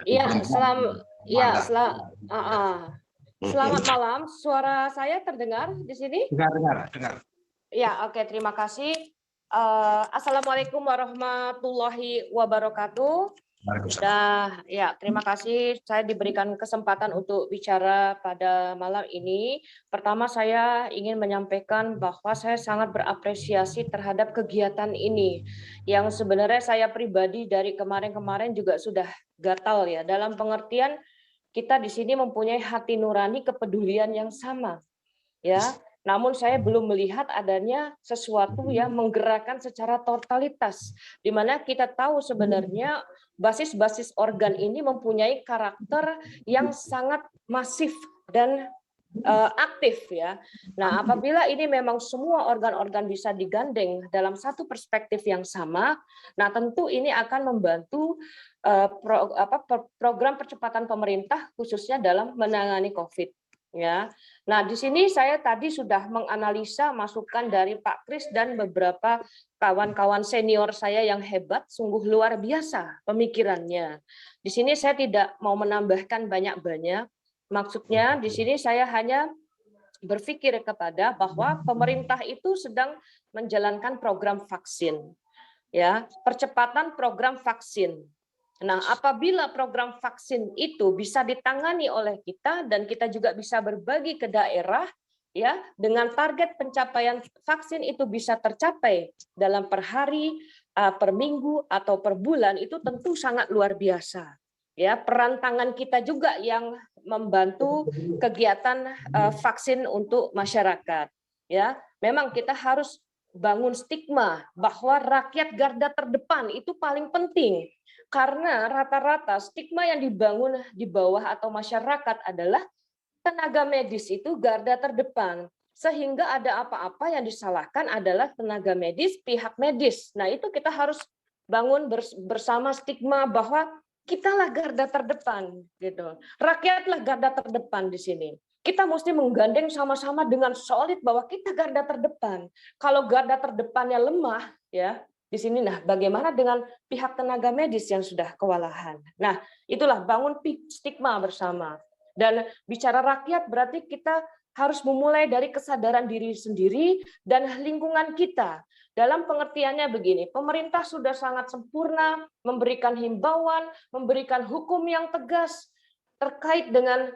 Iya, perempuan ya, Manda. selamat malam. Suara saya terdengar di sini? Dengar. Ya, oke, terima kasih. Assalamualaikum warahmatullahi wabarakatuh. Waalaikumsalam. Nah, ya, terima kasih saya diberikan kesempatan untuk bicara pada malam ini. Pertama, saya ingin menyampaikan bahwa saya sangat berapresiasi terhadap kegiatan ini, yang sebenarnya saya pribadi dari kemarin-kemarin juga sudah gatal ya, dalam pengertian kita di sini mempunyai hati nurani kepedulian yang sama, ya. Namun saya belum melihat adanya sesuatu yang menggerakkan secara totalitas, di mana kita tahu sebenarnya basis-basis organ ini mempunyai karakter yang sangat masif dan aktif ya. Nah, apabila ini memang semua organ-organ bisa digandeng dalam satu perspektif yang sama, nah tentu ini akan membantu program percepatan pemerintah khususnya dalam menangani COVID. Ya, nah di sini saya tadi sudah menganalisa masukan dari Pak Kris dan beberapa kawan-kawan senior saya yang hebat, sungguh luar biasa pemikirannya. Di sini saya tidak mau menambahkan banyak-banyak. Maksudnya di sini saya hanya berpikir kepada bahwa pemerintah itu sedang menjalankan program vaksin, ya, percepatan program vaksin. Nah, apabila program vaksin itu bisa ditangani oleh kita dan kita juga bisa berbagi ke daerah, ya, dengan target pencapaian vaksin itu bisa tercapai dalam per hari, per minggu atau per bulan, itu tentu sangat luar biasa. Ya, peran tangan kita juga yang membantu kegiatan vaksin untuk masyarakat. Ya, memang kita harus bangun stigma bahwa rakyat garda terdepan itu paling penting. Karena rata-rata stigma yang dibangun di bawah atau masyarakat adalah tenaga medis itu garda terdepan. Sehingga ada apa-apa yang disalahkan adalah tenaga medis, pihak medis. Nah, itu kita harus bangun bersama stigma bahwa kitalah garda terdepan gitu. Rakyatlah garda terdepan di sini. Kita mesti menggandeng sama-sama dengan solid bahwa kita garda terdepan. Kalau garda terdepannya lemah, ya, di sini, nah, bagaimana dengan pihak tenaga medis yang sudah kewalahan? Nah, itulah bangun stigma bersama. Dan bicara rakyat berarti kita harus memulai dari kesadaran diri sendiri dan lingkungan kita. Dalam pengertiannya begini, pemerintah sudah sangat sempurna memberikan himbauan, memberikan hukum yang tegas terkait dengan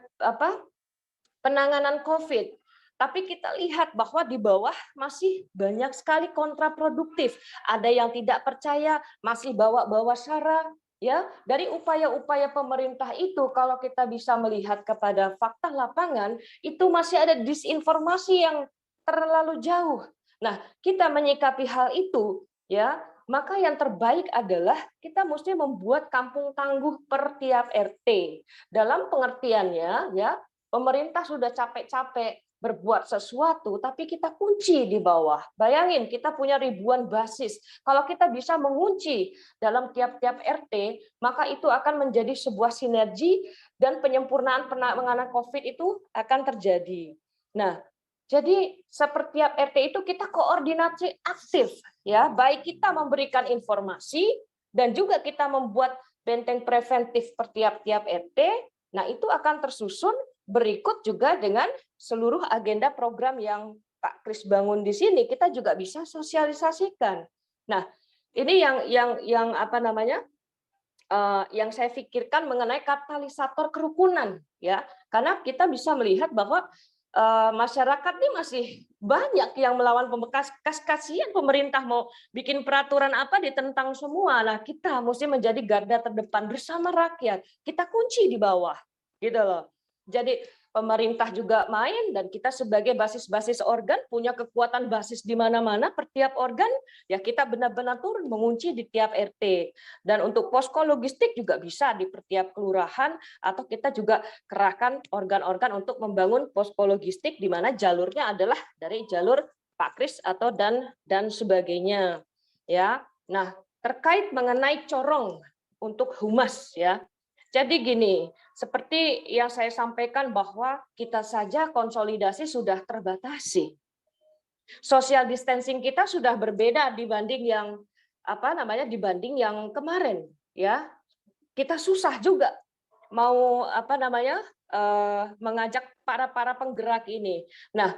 penanganan COVID. Tapi kita lihat bahwa di bawah masih banyak sekali kontraproduktif. Ada yang tidak percaya, masih bawa-bawa sara. Ya, dari upaya-upaya pemerintah itu, kalau kita bisa melihat kepada fakta lapangan, itu masih ada disinformasi yang terlalu jauh. Nah, kita menyikapi hal itu, ya, maka yang terbaik adalah kita mesti membuat kampung tangguh per tiap RT. Dalam pengertiannya, ya, pemerintah sudah capek-capek berbuat sesuatu, tapi kita kunci di bawah. Bayangin, kita punya ribuan basis. Kalau kita bisa mengunci dalam tiap-tiap RT, maka itu akan menjadi sebuah sinergi dan penyempurnaan penanganan COVID itu akan terjadi. Nah, jadi setiap RT itu kita koordinasi aktif, ya, baik kita memberikan informasi dan juga kita membuat benteng preventif per tiap-tiap RT. Nah, itu akan tersusun berikut juga dengan seluruh agenda program yang Pak Kris bangun di sini, kita juga bisa sosialisasikan. Nah, ini yang apa namanya? Yang saya pikirkan mengenai katalisator kerukunan, ya. Karena kita bisa melihat bahwa masyarakat ini masih banyak yang melawan pembekas. Kasihan pemerintah mau bikin peraturan apa ditentang semua. Nah, kita mesti menjadi garda terdepan bersama rakyat. Kita kunci di bawah, gitu loh. Jadi pemerintah juga main dan kita sebagai basis-basis organ punya kekuatan basis di mana-mana per tiap organ, ya kita benar-benar turun mengunci di tiap RT. Dan untuk posko logistik juga bisa di per tiap kelurahan, atau kita juga kerahkan organ-organ untuk membangun posko logistik di mana jalurnya adalah dari jalur Pak Kris atau dan sebagainya. Ya. Nah, terkait mengenai corong untuk humas, ya. Jadi gini, seperti yang saya sampaikan bahwa kita saja konsolidasi sudah terbatasi. Social distancing kita sudah berbeda dibanding yang dibanding yang kemarin, ya. Kita susah juga mau apa namanya mengajak para penggerak ini. Nah,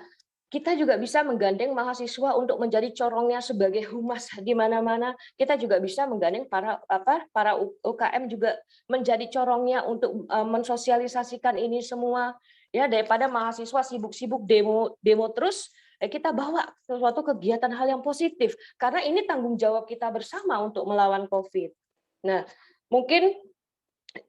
kita juga bisa menggandeng mahasiswa untuk menjadi corongnya sebagai humas di mana-mana. Kita juga bisa menggandeng para UKM juga menjadi corongnya untuk mensosialisasikan ini semua. Ya, daripada mahasiswa sibuk-sibuk demo terus, kita bawa sesuatu kegiatan hal yang positif karena ini tanggung jawab kita bersama untuk melawan COVID. Nah, mungkin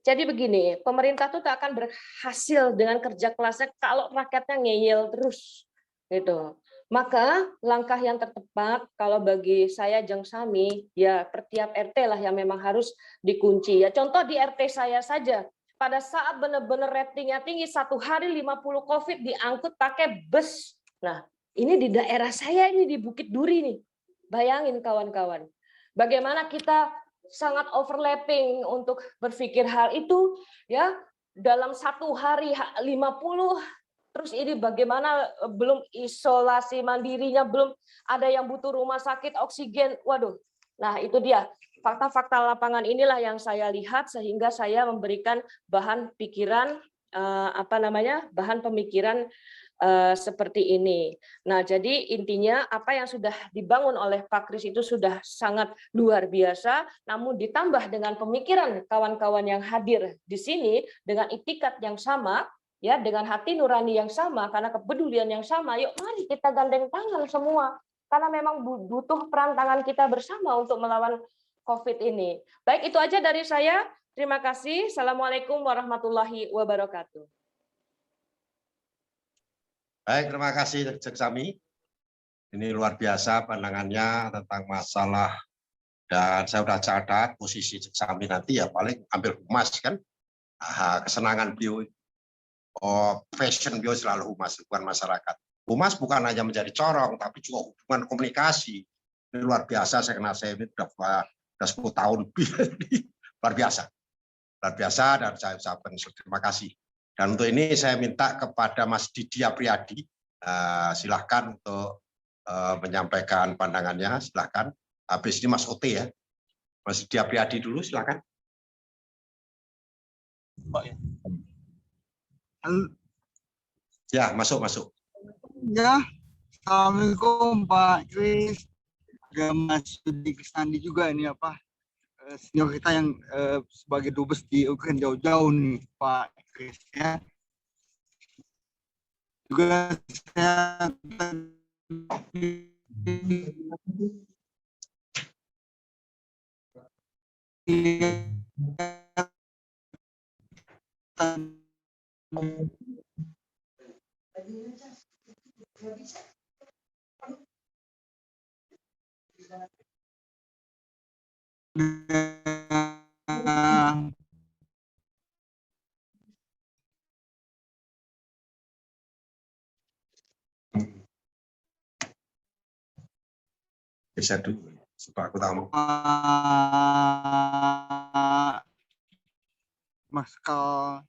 jadi begini, pemerintah tuh tak akan berhasil dengan kerja kerasnya kalau rakyatnya ngeyel terus, gitu. Maka langkah yang tertepat kalau bagi saya Jeng Sami, ya per tiap RT lah yang memang harus dikunci. Ya contoh di RT saya saja, pada saat benar-benar ratingnya tinggi, 1 hari 50 COVID diangkut pakai bus. Nah, ini di daerah saya ini di Bukit Duri nih. Bayangin kawan-kawan, bagaimana kita sangat overlapping untuk berpikir hal itu, ya dalam 1 hari 50, terus ini bagaimana belum isolasi mandirinya, belum ada yang butuh rumah sakit oksigen, waduh. Nah itu dia fakta-fakta lapangan inilah yang saya lihat sehingga saya memberikan bahan pikiran bahan pemikiran seperti ini. Nah, jadi intinya apa yang sudah dibangun oleh Pak Kris itu sudah sangat luar biasa, namun ditambah dengan pemikiran kawan-kawan yang hadir di sini dengan itikat yang sama, ya, dengan hati nurani yang sama, karena kepedulian yang sama. Yuk, mari kita gandeng tangan semua, karena memang butuh peran tangan kita bersama untuk melawan COVID ini. Baik, itu aja dari saya. Terima kasih. Assalamualaikum warahmatullahi wabarakatuh. Baik, terima kasih Cek Sami. Ini luar biasa pandangannya tentang masalah, dan saya sudah catat posisi Cek Sami nanti ya paling ambil humas kan. Kesenangan beliau, passion beliau selalu humas, bukan masyarakat. Humas bukan hanya menjadi corong, tapi juga hubungan komunikasi. Ini luar biasa, saya kenal saya ini sudah 10 tahun lebih. Luar biasa. Luar biasa, dan saya ucapkan terima kasih. Dan untuk ini saya minta kepada Mas Didi Apriyadi, silahkan untuk menyampaikan pandangannya, silahkan. Habis ini Mas Ote ya. Mas Didi Apriyadi dulu, silahkan. Ya, masuk. Ya, Assalamualaikum Pak Kris, juga Mas Yudi Krisnandi juga ini senior kita yang sebagai dubes di Ukraina jauh-jauh nih Pak Kris ya. Juga saya Bisa dulu, supaya aku tahu. Mas Kal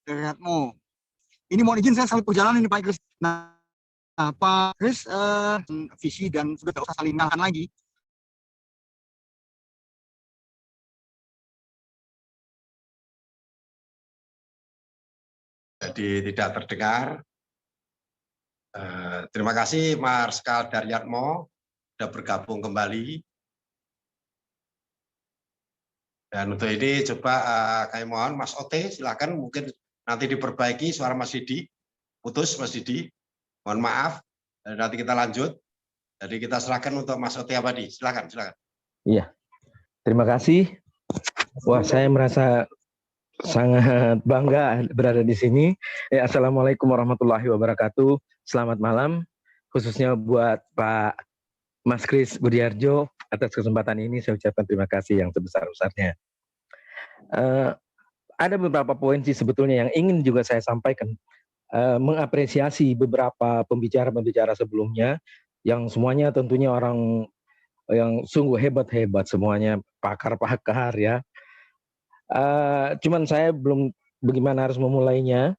Deriatmo. Ini mohon izin saya sambil perjalanan ini Pak Kris. Nah, Pak Kris visi dan sudah tidak usah saling nyalakan lagi. Jadi tidak terdengar. Terima kasih Marskal Daryatmo sudah bergabung kembali. Dan untuk ini coba kami mohon Mas Ote, silakan, mungkin nanti diperbaiki suara Mas Didi. Putus Mas Didi, mohon maaf. Dan nanti kita lanjut. Jadi kita serahkan untuk Mas Ote Abadi. Silakan. Iya, terima kasih. Wah, saya merasa sangat bangga berada di sini. Assalamualaikum warahmatullahi wabarakatuh. Selamat malam, khususnya buat Pak Mas Kris Budiarjo. Atas kesempatan ini saya ucapkan terima kasih yang sebesar-besarnya. Ada beberapa poin sih sebetulnya yang ingin juga saya sampaikan. Mengapresiasi beberapa pembicara-pembicara sebelumnya, yang semuanya tentunya orang yang sungguh hebat-hebat semuanya, pakar-pakar ya. Cuman saya belum bagaimana harus memulainya.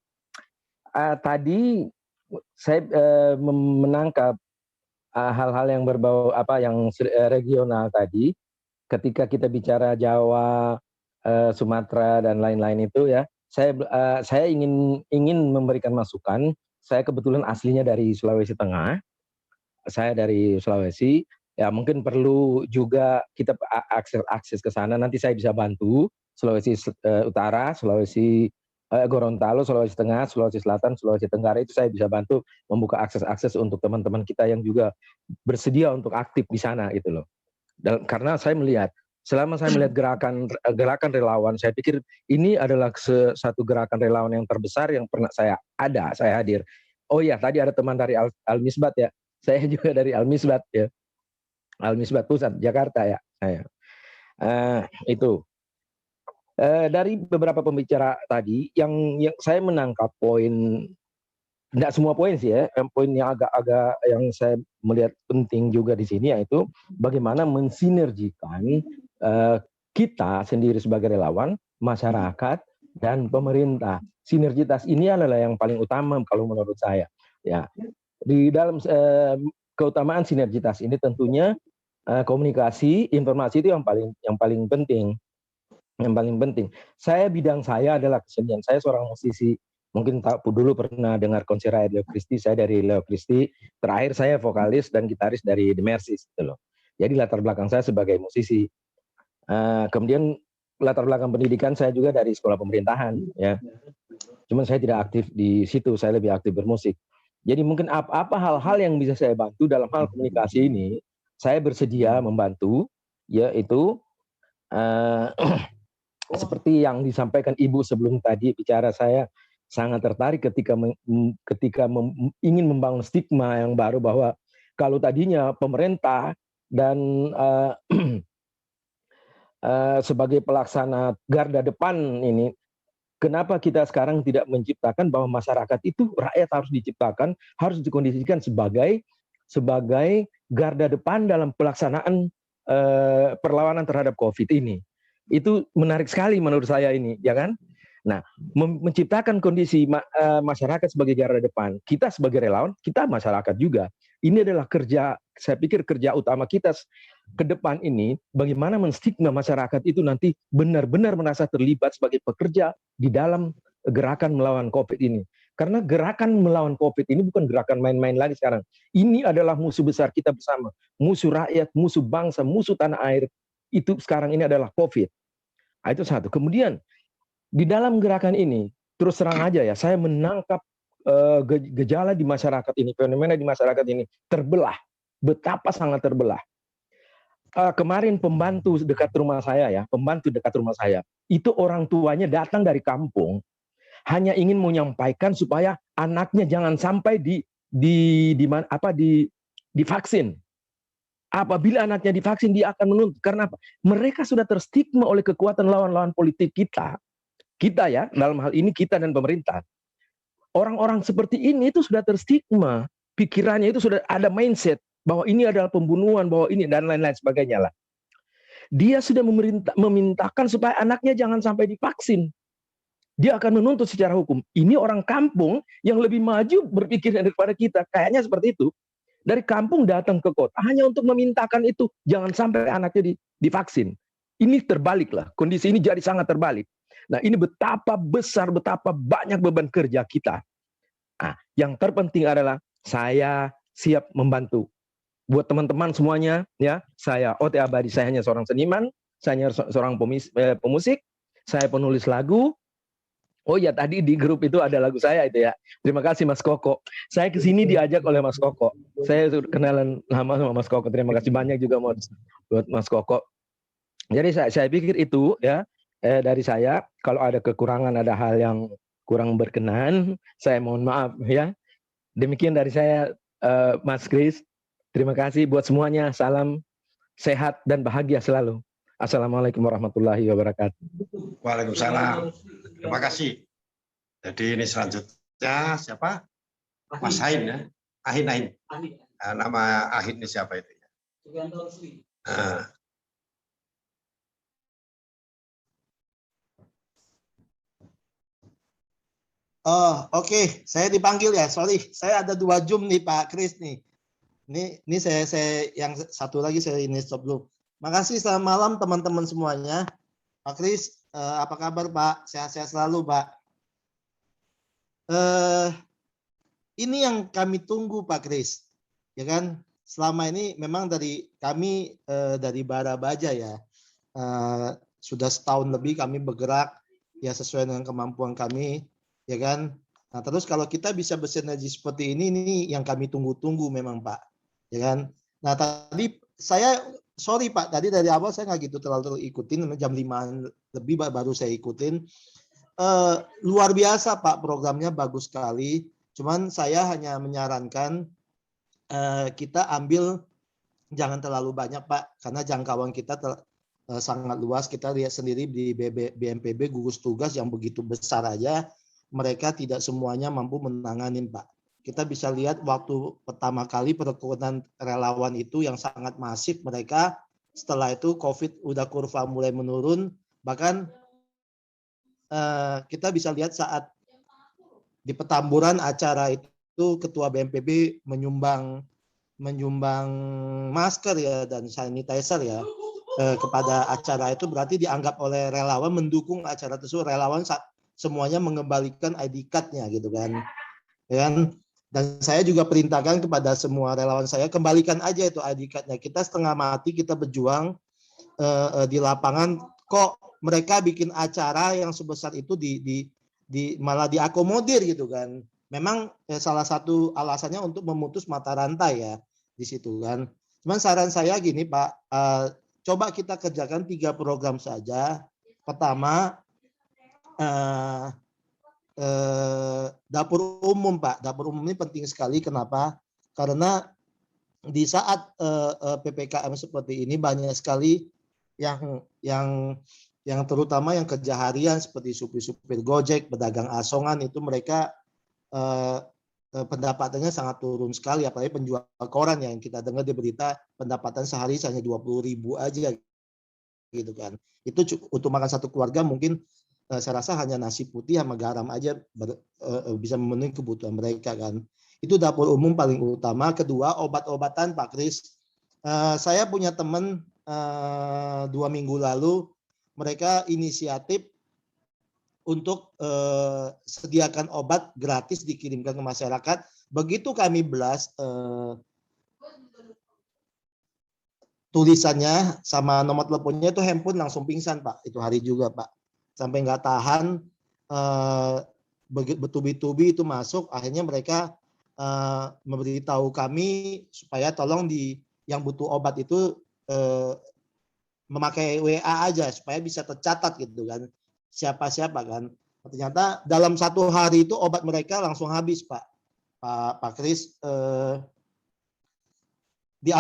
Tadi saya menangkap hal-hal yang berbau yang regional tadi, ketika kita bicara Jawa, Sumatera dan lain-lain itu ya, saya ingin memberikan masukan. Saya kebetulan aslinya dari Sulawesi Tengah. Saya dari Sulawesi. Ya mungkin perlu juga kita akses ke sana. Nanti saya bisa bantu Sulawesi Utara, Sulawesi Gorontalo, Sulawesi Tengah, Sulawesi Selatan, Sulawesi Tenggara, itu saya bisa bantu membuka akses untuk teman-teman kita yang juga bersedia untuk aktif di sana itu loh. Dan karena saya melihat, selama saya melihat gerakan relawan, saya pikir ini adalah satu gerakan relawan yang terbesar yang pernah saya hadir. Oh ya, tadi ada teman dari Al-Misbat ya. Saya juga dari Al-Misbat ya. Al-Misbat Pusat Jakarta ya saya. Itu. Dari beberapa pembicara tadi yang saya menangkap poin, tidak semua poin sih ya, poin yang agak-agak yang saya melihat penting juga di sini yaitu bagaimana mensinergikan kita sendiri sebagai relawan, masyarakat dan pemerintah. Sinergitas ini adalah yang paling utama kalau menurut saya. Ya, di dalam keutamaan sinergitas ini tentunya komunikasi, informasi itu yang paling penting. Yang paling penting. Bidang saya adalah kesenian. Saya seorang musisi. Mungkin dulu pernah dengar konser Leo Christie. Saya dari Leo Christie. Terakhir saya vokalis dan gitaris dari The Mercies gitu loh. Jadi latar belakang saya sebagai musisi. Kemudian latar belakang pendidikan saya juga dari sekolah pemerintahan ya. Cuman saya tidak aktif di situ. Saya lebih aktif bermusik. Jadi mungkin apa hal-hal yang bisa saya bantu dalam hal komunikasi ini, saya bersedia membantu, yaitu seperti yang disampaikan Ibu sebelum tadi bicara, saya sangat tertarik ketika ingin membangun stigma yang baru bahwa kalau tadinya pemerintah dan sebagai pelaksana garda depan ini, kenapa kita sekarang tidak menciptakan bahwa masyarakat itu, rakyat harus diciptakan, harus dikondisikan sebagai garda depan dalam pelaksanaan perlawanan terhadap COVID ini. Itu menarik sekali menurut saya ini, ya kan? Nah, menciptakan kondisi masyarakat sebagai garda depan, kita sebagai relawan, kita masyarakat juga. Ini adalah saya pikir kerja utama kita ke depan ini, bagaimana menstigma masyarakat itu nanti benar-benar merasa terlibat sebagai pekerja di dalam gerakan melawan COVID ini. Karena gerakan melawan COVID ini bukan gerakan main-main lagi sekarang. Ini adalah musuh besar kita bersama. Musuh rakyat, musuh bangsa, musuh tanah air. Itu sekarang ini adalah COVID. Nah, itu satu. Kemudian, di dalam gerakan ini, terus terang aja ya, saya menangkap gejala di masyarakat ini, fenomena di masyarakat ini terbelah. Betapa sangat terbelah. Kemarin pembantu dekat rumah saya, itu orang tuanya datang dari kampung, hanya ingin menyampaikan supaya anaknya jangan sampai divaksin. Apabila anaknya divaksin, dia akan menuntut. Karena apa? Mereka sudah terstigma oleh kekuatan lawan-lawan politik kita. Kita ya, dalam hal ini kita dan pemerintah. Orang-orang seperti ini itu sudah terstigma. Pikirannya itu sudah ada mindset bahwa ini adalah pembunuhan, bahwa ini dan lain-lain sebagainya lah. Dia sudah memintakan supaya anaknya jangan sampai divaksin. Dia akan menuntut secara hukum. Ini orang kampung yang lebih maju berpikir daripada kita. Kayaknya seperti itu. Dari kampung datang ke kota hanya untuk memintakan itu, jangan sampai anaknya divaksin. Ini terbalik lah, kondisi ini jadi sangat terbalik. Nah, ini betapa besar, betapa banyak beban kerja kita. Nah, yang terpenting adalah saya siap membantu. Buat teman-teman semuanya, ya, saya Ote Abadi, saya hanya seorang seniman, saya hanya seorang pemusik, saya penulis lagu. Oh ya, tadi di grup itu ada lagu saya itu ya. Terima kasih Mas Koko. Saya kesini diajak oleh Mas Koko. Saya kenalan lama sama Mas Koko. Terima kasih banyak juga buat Mas Koko. Jadi saya pikir itu ya dari saya. Kalau ada kekurangan, ada hal yang kurang berkenan, saya mohon maaf ya. Demikian dari saya, Mas Kris. Terima kasih buat semuanya. Salam sehat dan bahagia selalu. Assalamualaikum warahmatullahi wabarakatuh. Waalaikumsalam. Terima kasih. Jadi ini selanjutnya siapa? Mas Ahin ya. Ahin. Nama Ahin ini siapa itu ya? Oh, oke. Saya dipanggil ya. Sorry, saya ada 2 Zoom nih Pak Kris nih. Ini saya yang satu lagi saya ini stop dulu. Makasih, selamat malam teman-teman semuanya. Pak Kris, apa kabar Pak? Sehat-sehat selalu Pak. Ini yang kami tunggu Pak Kris, ya kan? Selama ini memang dari kami dari Bara Baja ya, sudah setahun lebih kami bergerak ya sesuai dengan kemampuan kami, ya kan? Nah terus kalau kita bisa bersinergi seperti ini yang kami tunggu-tunggu memang Pak, ya kan? Nah tadi saya sorry Pak, tadi dari awal saya nggak gitu terlalu ikutin, jam 5 lebih baru saya ikutin. Luar biasa Pak, programnya bagus sekali. Cuman saya hanya menyarankan kita ambil jangan terlalu banyak Pak, karena jangkauan kita sangat luas. Kita lihat sendiri di BNPB gugus tugas yang begitu besar aja, mereka tidak semuanya mampu menanganin Pak. Kita bisa lihat waktu pertama kali perekrutan relawan itu yang sangat masif mereka, setelah itu COVID udah kurva mulai menurun, bahkan kita bisa lihat saat di Petamburan acara itu Ketua BNPB menyumbang masker ya dan sanitizer ya kepada acara itu, berarti dianggap oleh relawan mendukung acara tersebut. Relawan semuanya mengembalikan ID card-nya gitu kan. Dan saya juga perintahkan kepada semua relawan saya, kembalikan aja itu ID card-nya. Kita setengah mati kita berjuang di lapangan, kok mereka bikin acara yang sebesar itu malah diakomodir gitu kan. Memang salah satu alasannya untuk memutus mata rantai ya di situ kan. Cuman saran saya gini Pak, coba kita kerjakan 3 program saja. Pertama dapur umum Pak. Dapur umum ini penting sekali. Kenapa? Karena di saat PPKM seperti ini banyak sekali yang terutama yang kerja harian seperti supir-supir Gojek, pedagang asongan itu mereka pendapatannya sangat turun sekali, apalagi penjual koran yang kita dengar di berita pendapatan sehari hanya 20.000 aja gitu kan. Itu untuk makan satu keluarga mungkin saya rasa hanya nasi putih sama garam aja bisa memenuhi kebutuhan mereka kan. Itu dapur umum paling utama. Kedua, obat-obatan Pak Kris. Saya punya teman 2 minggu lalu mereka inisiatif untuk sediakan obat gratis dikirimkan ke masyarakat. Begitu kami blast tulisannya sama nomor teleponnya, itu handphone langsung pingsan Pak. Itu hari juga Pak. Sampai nggak tahan bertubi-tubi itu masuk. Akhirnya mereka memberitahu kami supaya tolong yang butuh obat itu memakai WA aja supaya bisa tercatat gitu kan, siapa-siapa kan. Ternyata dalam 1 hari itu obat mereka langsung habis Pak Kris. Di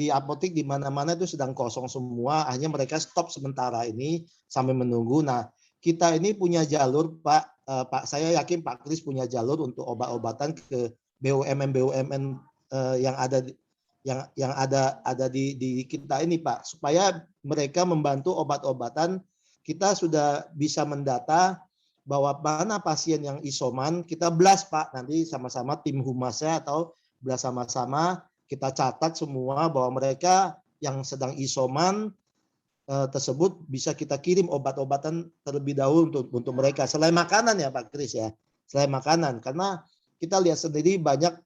apotek di mana-mana itu sedang kosong semua. Akhirnya mereka stop sementara ini sampai menunggu. Nah kita ini punya jalur Pak, saya yakin Pak Kris punya jalur untuk obat-obatan ke BUMN yang ada di kita ini Pak, supaya mereka membantu obat-obatan. Kita sudah bisa mendata bahwa mana pasien yang isoman, kita blast Pak, nanti sama-sama tim humasnya atau blast sama-sama, kita catat semua bahwa mereka yang sedang isoman tersebut bisa kita kirim obat-obatan terlebih dahulu untuk mereka. Selain makanan ya Pak Kris ya, selain makanan, karena kita lihat sendiri banyak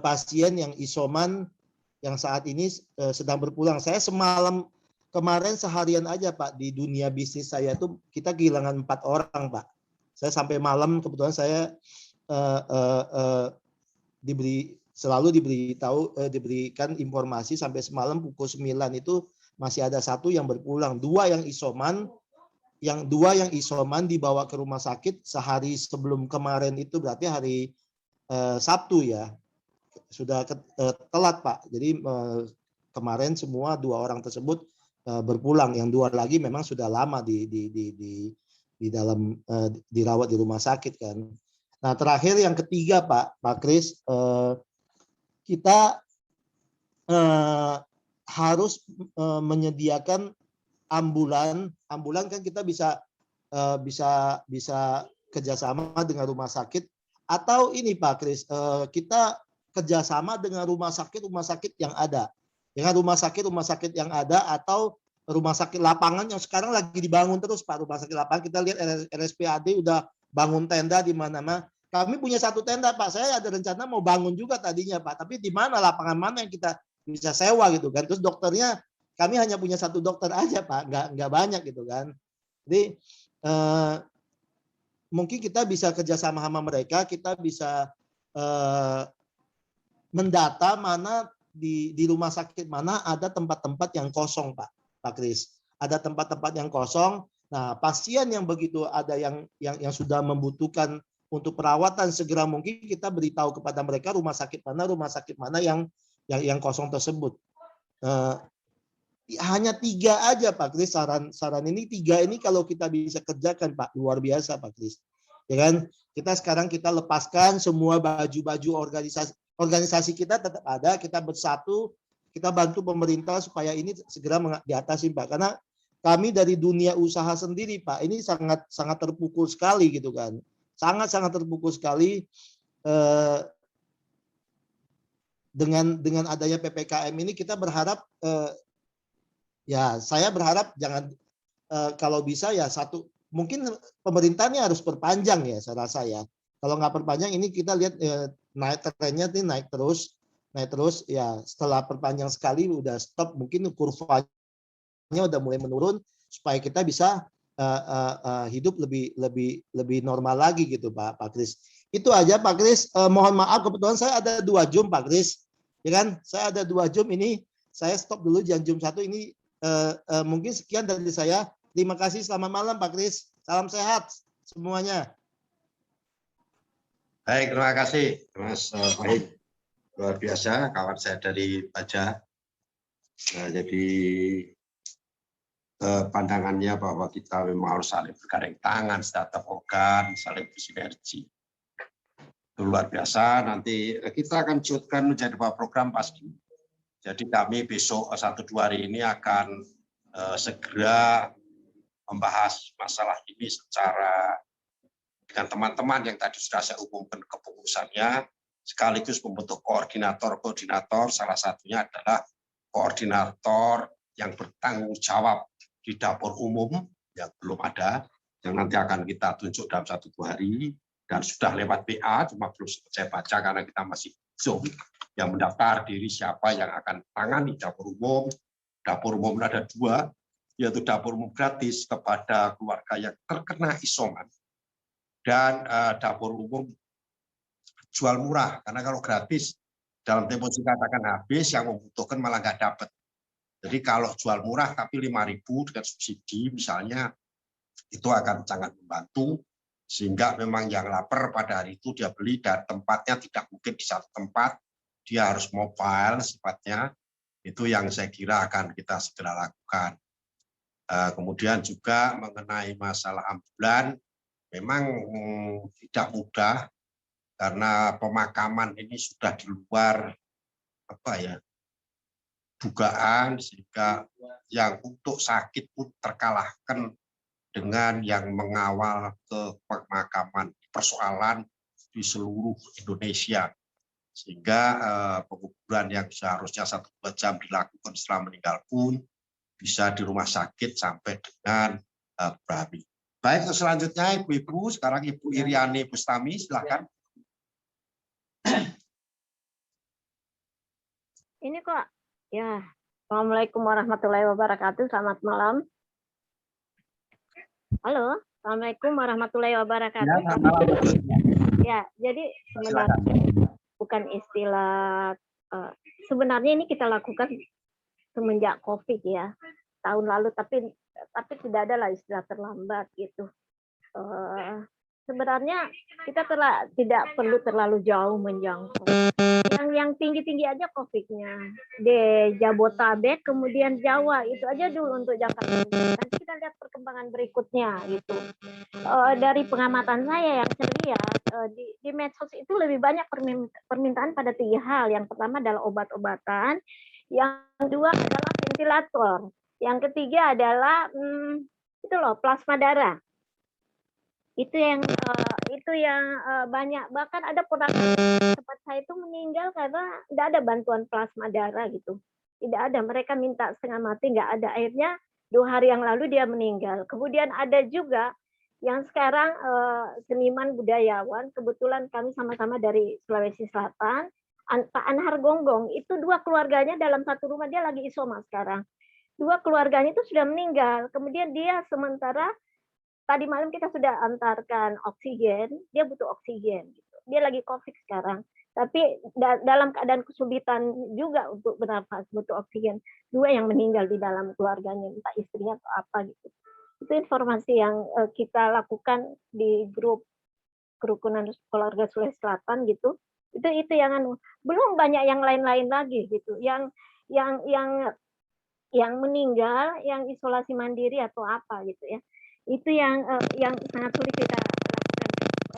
pasien yang isoman yang saat ini sedang berpulang. Saya semalam kemarin seharian aja Pak di dunia bisnis saya tuh kita kehilangan 4 orang Pak. Saya sampai malam kebetulan saya diberikan informasi sampai semalam pukul 9 itu masih ada 1 yang berpulang, 2 yang isoman. Yang 2 yang isoman dibawa ke rumah sakit sehari sebelum kemarin, itu berarti hari Sabtu ya. Sudah telat Pak. Jadi kemarin semua 2 orang tersebut berpulang. Yang 2 lagi memang sudah lama di dalam dirawat di rumah sakit kan. Nah terakhir yang ketiga Pak Kris, kita harus menyediakan ambulan kan kita bisa kerjasama dengan rumah sakit, atau ini Pak Kris, kita kerjasama dengan rumah sakit yang ada, atau rumah sakit lapangan yang sekarang lagi dibangun terus Pak, rumah sakit lapangan. Kita lihat RSPAD udah bangun tenda di mana-mana. Kami punya satu tenda Pak, saya ada rencana mau bangun juga tadinya Pak, tapi di mana lapangan mana yang kita bisa sewa gitu kan. Terus dokternya kami hanya punya satu dokter aja Pak, nggak banyak gitu kan. Jadi mungkin kita bisa kerjasama sama mereka, kita bisa mendata mana di rumah sakit mana ada tempat-tempat yang kosong Pak Kris. Ada tempat-tempat yang kosong. Nah, pasien yang begitu ada yang sudah membutuhkan untuk perawatan segera mungkin kita beritahu kepada mereka rumah sakit mana yang kosong tersebut. Hanya 3 aja Pak Kris, saran ini 3 ini kalau kita bisa kerjakan Pak, luar biasa Pak Kris. Ya kan? Kita lepaskan semua baju-baju organisasi kita tetap ada, kita bersatu, kita bantu pemerintah supaya ini segera diatasi Pak. Karena kami dari dunia usaha sendiri Pak, ini sangat terpukul sekali gitu kan. Sangat terpukul sekali dengan adanya PPKM ini. Kita berharap ya saya berharap jangan kalau bisa ya mungkin pemerintahnya harus perpanjang ya saya rasa ya. Kalau nggak perpanjang ini kita lihat trennya nih naik terus ya, setelah perpanjang sekali udah stop, mungkin kurvanya udah mulai menurun supaya kita bisa hidup lebih normal lagi gitu Pak Kris. Itu aja Pak Kris. Mohon maaf kebetulan saya ada 2 Zoom Pak Kris. Ya kan? Saya ada 2 Zoom ini. Saya stop dulu Zoom 1 ini. Mungkin sekian dari saya. Terima kasih, selamat malam Pak Kris. Salam sehat semuanya. Baik, terima kasih Mas Wahid. Luar biasa kawan saya dari Baja. Jadi pandangannya bahwa kita memang harus saling bergandeng tangan, setiap organ, saling bersinergi. Itu luar biasa. Nanti kita akan lanjutkan menjadi program pasti. Jadi kami besok 1-2 hari ini akan segera membahas masalah ini secara dengan teman-teman yang tadi sudah saya umumkan kepengurusannya, sekaligus membentuk koordinator. Salah satunya adalah koordinator yang bertanggung jawab di dapur umum yang belum ada, yang nanti akan kita tunjuk dalam 1-2 hari, dan sudah lewat PA, cuma belum saya baca karena kita masih Zoom, yang mendaftar diri siapa yang akan tangani dapur umum. Dapur umum ada 2, yaitu dapur umum gratis kepada keluarga yang terkena isoman, dan dapur umum jual murah, karena kalau gratis dalam tempo singkat akan habis, yang membutuhkan malah nggak dapat. Jadi kalau jual murah tapi 5.000 dengan subsidi misalnya, itu akan sangat membantu, sehingga memang yang lapar pada hari itu dia beli, dan tempatnya tidak mungkin di satu tempat, dia harus mobile sifatnya. Itu yang saya kira akan kita segera lakukan. Kemudian juga mengenai masalah ambulan, memang tidak mudah karena pemakaman ini sudah di luar dugaan, sehingga yang untuk sakit pun terkalahkan dengan yang mengawal ke pemakaman, persoalan di seluruh Indonesia, sehingga penguburan yang seharusnya 1-2 jam dilakukan setelah meninggal pun bisa di rumah sakit sampai dengan berhari. Baik, selanjutnya Ibu-Ibu, sekarang Ibu Iriani Bustami, silakan. Ini kok, ya. Assalamualaikum warahmatullahi wabarakatuh. Selamat malam. Halo, Assalamualaikum warahmatullahi wabarakatuh. Ya, jadi sebenarnya bukan istilah, sebenarnya ini kita lakukan semenjak COVID ya, tahun lalu, tapi tidak ada lah istilah terlambat gitu. Sebenarnya kita tidak perlu terlalu jauh menjangkau. Yang tinggi-tinggi aja COVID-nya di Jabotabek, kemudian Jawa, itu aja dulu untuk jangka pendek. Nanti kita lihat perkembangan berikutnya gitu. Dari pengamatan saya yang saya lihat di medsos itu lebih banyak permintaan pada 3 hal. Yang pertama adalah obat-obatan, yang kedua adalah ventilator, yang ketiga adalah plasma darah. Itu yang banyak, bahkan ada ponakan tempat saya itu meninggal karena tidak ada bantuan plasma darah gitu, tidak ada, mereka minta setengah mati, nggak ada. Akhirnya 2 hari yang lalu dia meninggal. Kemudian ada juga yang sekarang seniman budayawan, kebetulan kami sama-sama dari Sulawesi Selatan, Pak Anhar Gonggong, itu 2 keluarganya dalam satu rumah, dia lagi isoma sekarang. 2 keluarganya itu sudah meninggal. Kemudian dia sementara tadi malam kita sudah antarkan oksigen, dia butuh oksigen. Gitu. Dia lagi COVID sekarang. Tapi dalam keadaan kesulitan juga untuk bernafas, butuh oksigen. 2 yang meninggal di dalam keluarganya, entah istrinya atau apa gitu. Itu informasi yang kita lakukan di grup kerukunan keluarga Sulawesi Selatan gitu. Itu yang belum banyak yang lain-lain lagi gitu. Yang meninggal, yang isolasi mandiri atau apa gitu ya. Itu yang sangat sulit kita lakukan pendataan.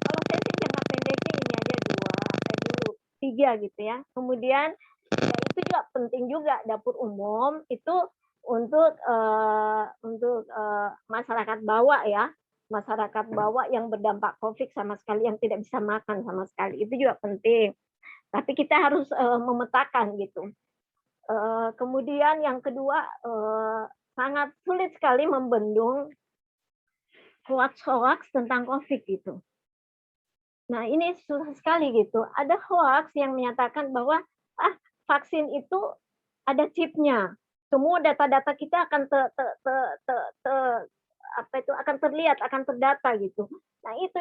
Kalau saya sih jangka pendeknya ini aja 2, 3 gitu ya. Kemudian ya itu juga penting juga dapur umum itu untuk masyarakat bawah ya, masyarakat bawah yang berdampak COVID sama sekali, yang tidak bisa makan sama sekali, itu juga penting. Tapi kita harus memetakan gitu. Kemudian yang kedua, sangat sulit sekali membendung hoax tentang COVID gitu. Nah ini susah sekali gitu. Ada hoax yang menyatakan bahwa vaksin itu ada chipnya. Semua data-data kita akan akan terlihat, akan terdata gitu. Nah itu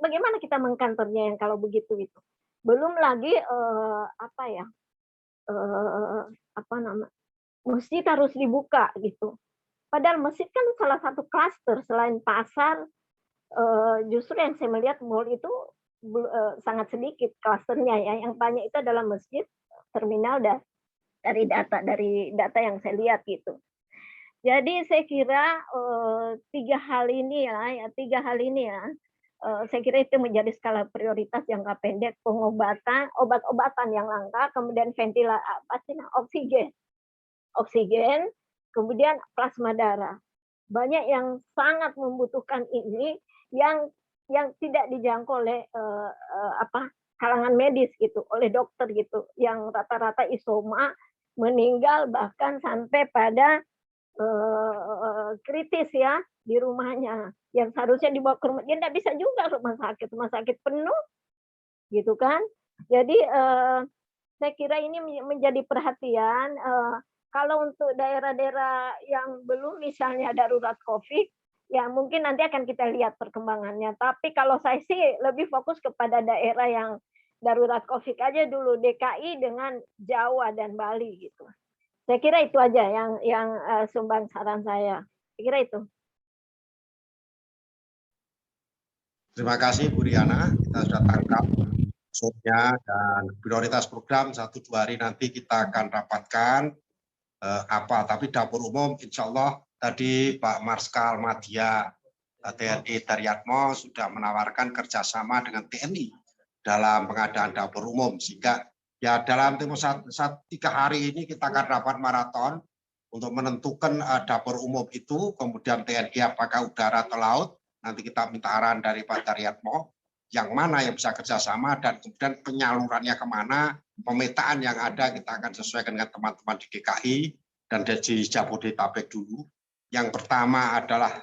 bagaimana kita mengkantornya yang kalau begitu itu. Belum lagi masjid harus dibuka gitu. Padahal masjid kan salah satu klaster selain pasar. Justru yang saya melihat mall itu sangat sedikit klasternya ya. Yang banyak itu adalah masjid, terminal dan dari data yang saya lihat gitu. Jadi saya kira 3 hal ini ya, saya kira itu menjadi skala prioritas jangka pendek, pengobatan, obat-obatan yang langka, kemudian oksigen, kemudian plasma darah. Banyak yang sangat membutuhkan ini yang tidak dijangkau oleh kalangan medis gitu, oleh dokter gitu, yang rata-rata isoma, meninggal bahkan sampai pada kritis ya di rumahnya, yang seharusnya dibawa ke rumah, dia tidak bisa juga rumah sakit penuh gitu kan. Jadi saya kira ini menjadi perhatian. Kalau untuk daerah-daerah yang belum misalnya darurat COVID, ya mungkin nanti akan kita lihat perkembangannya. Tapi kalau saya sih lebih fokus kepada daerah yang darurat COVID aja dulu, DKI dengan Jawa dan Bali gitu. Saya kira itu aja yang sumbang saran saya. Saya kira itu. Terima kasih Bu Riana, kita sudah tangkap maksudnya, dan prioritas program 1-2 hari nanti kita akan rapatkan tapi dapur umum insya Allah tadi Pak Marskal Madya TNI Daryatmo sudah menawarkan kerjasama dengan TNI dalam pengadaan dapur umum, sehingga ya dalam tempo 3 hari ini kita akan rapat maraton untuk menentukan dapur umum itu, kemudian TNI apakah udara atau laut, nanti kita minta arahan dari Pak Daryatmo yang mana yang bisa kerjasama, dan kemudian penyalurannya kemana, pemetaan yang ada kita akan sesuaikan dengan teman-teman di DKI dan di Jabodetabek dulu. Yang pertama adalah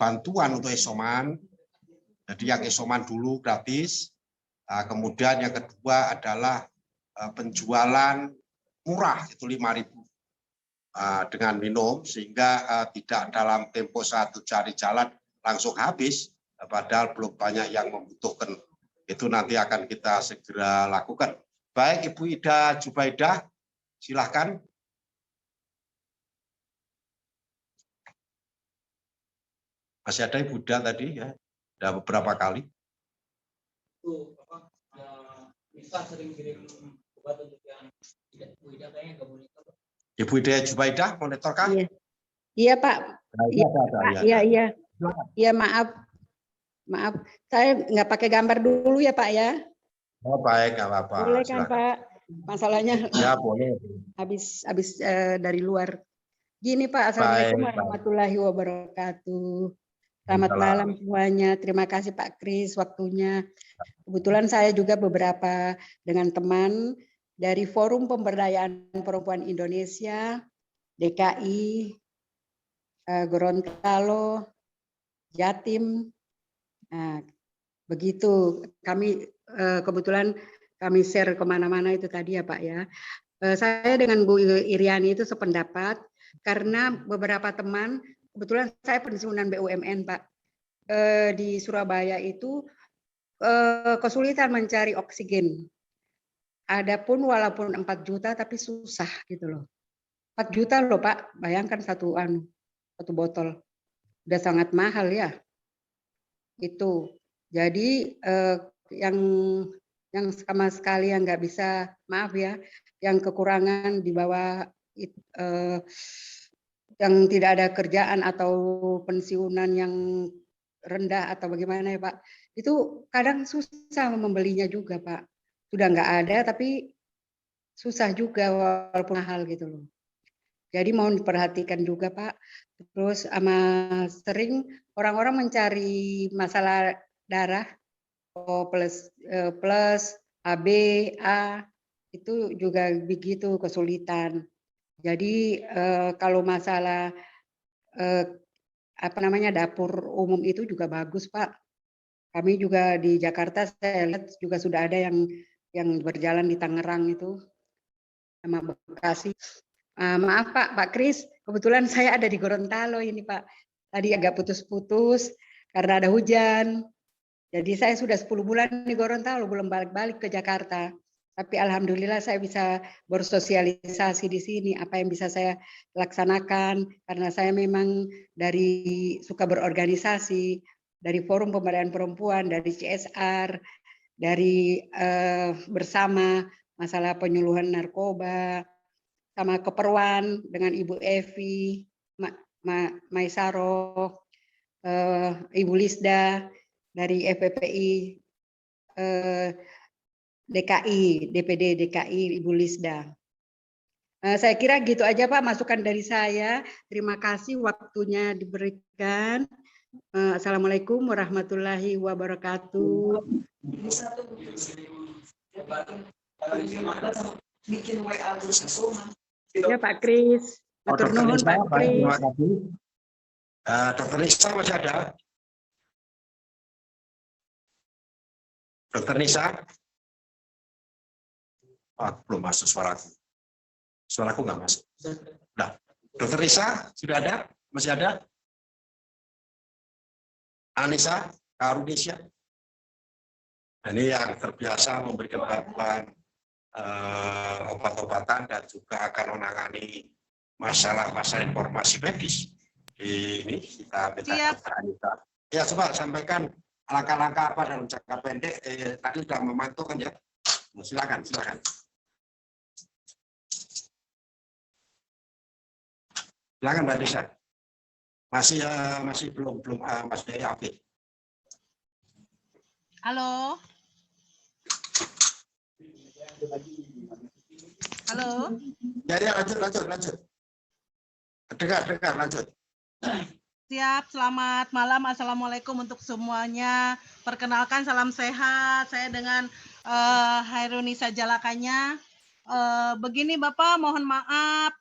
bantuan untuk isoman, jadi yang isoman dulu gratis. Kemudian yang kedua adalah penjualan murah, itu 5.000 dengan minum, sehingga tidak dalam tempo 1 hari jalan langsung habis, padahal belum banyak yang membutuhkan. Itu nanti akan kita segera lakukan. Baik, Ibu Ida Jubaidah, silahkan. Masih ada Ibu Ida tadi ya, sudah beberapa kali. Bisa sering kirim obat untuk yang Ibu Ida kayaknya nggak monitor. Ibu Ida Jubaidah, monitorkah? Iya Pak. Iya maaf. Saya nggak pakai gambar dulu ya Pak ya. Oh baik, nggak apa-apa. Boleh kan Pak? Masalahnya ya boleh. Habis dari luar. Gini Pak, Assalamualaikum warahmatullahi wabarakatuh. Selamat malam semuanya. Terima kasih Pak Kris waktunya. Kebetulan saya juga beberapa dengan teman dari Forum Pemberdayaan Perempuan Indonesia DKI, Gorontalo, Jatim. Nah, begitu kami kebetulan kami share kemana-mana itu tadi ya Pak ya. Saya dengan Bu Iriani itu sependapat karena beberapa teman, kebetulan saya pensiunan BUMN Pak, di Surabaya itu kesulitan mencari oksigen. Adapun walaupun 4 juta tapi susah gitu loh. 4 juta loh Pak, bayangkan satu botol. Udah sangat mahal ya. Itu. Jadi yang sama sekali yang nggak bisa, maaf ya, yang kekurangan di bawah yang tidak ada kerjaan atau pensiunan yang rendah atau bagaimana ya Pak, itu kadang susah membelinya juga Pak. Sudah nggak ada tapi susah juga walaupun mahal gitu loh. Jadi mohon diperhatikan juga Pak. Terus sering orang-orang mencari masalah darah O plus AB, A itu juga begitu kesulitan. Jadi kalau masalah dapur umum itu juga bagus Pak. Kami juga di Jakarta saya lihat juga sudah ada yang berjalan di Tangerang itu sama Bekasi. Maaf Pak Kris, kebetulan saya ada di Gorontalo ini Pak. Tadi agak putus-putus karena ada hujan. Jadi saya sudah 10 bulan di Gorontalo, belum balik-balik ke Jakarta. Tapi alhamdulillah saya bisa bersosialisasi di sini, apa yang bisa saya laksanakan. Karena saya memang dari suka berorganisasi, dari Forum Pemberdayaan Perempuan, dari CSR, dari bersama masalah penyuluhan narkoba, sama Keperwan dengan Ibu Evi, Maisaro, Ibu Lisda dari FPPI DKI, DPD DKI Ibu Lisda. Saya kira gitu aja Pak masukan dari saya. Terima kasih waktunya diberikan. Assalamualaikum warahmatullahi wabarakatuh. Bikin WA terus Ya Pak Kris. Matur nuwun Pak Kris. Terima kasih. Dokter Nisa masih ada? Dokter Nisa? Belum masuk suaraku. Suaraku nggak masuk. Nah, Dokter Nisa sudah ada? Masih ada? Anissa, Karunisya. Ini yang terbiasa memberikan bantuan obat-obatan dan juga akan menangani masalah-masalah informasi medis. Ini kita minta Dokter Anissa. Ya, coba sampaikan langkah-langkah apa dalam jangka pendek. Tadi sudah memantau kan ya? Silakan, silakan. Silakan Mbak Desa. Masih belum masih update. Halo. Halo. Ya, lanjut. Dengar, lanjut. Siap, selamat malam. Assalamualaikum untuk semuanya. Perkenalkan, salam sehat. Saya dengan Hairunisa Jalakanya. Begini Bapak, mohon maaf.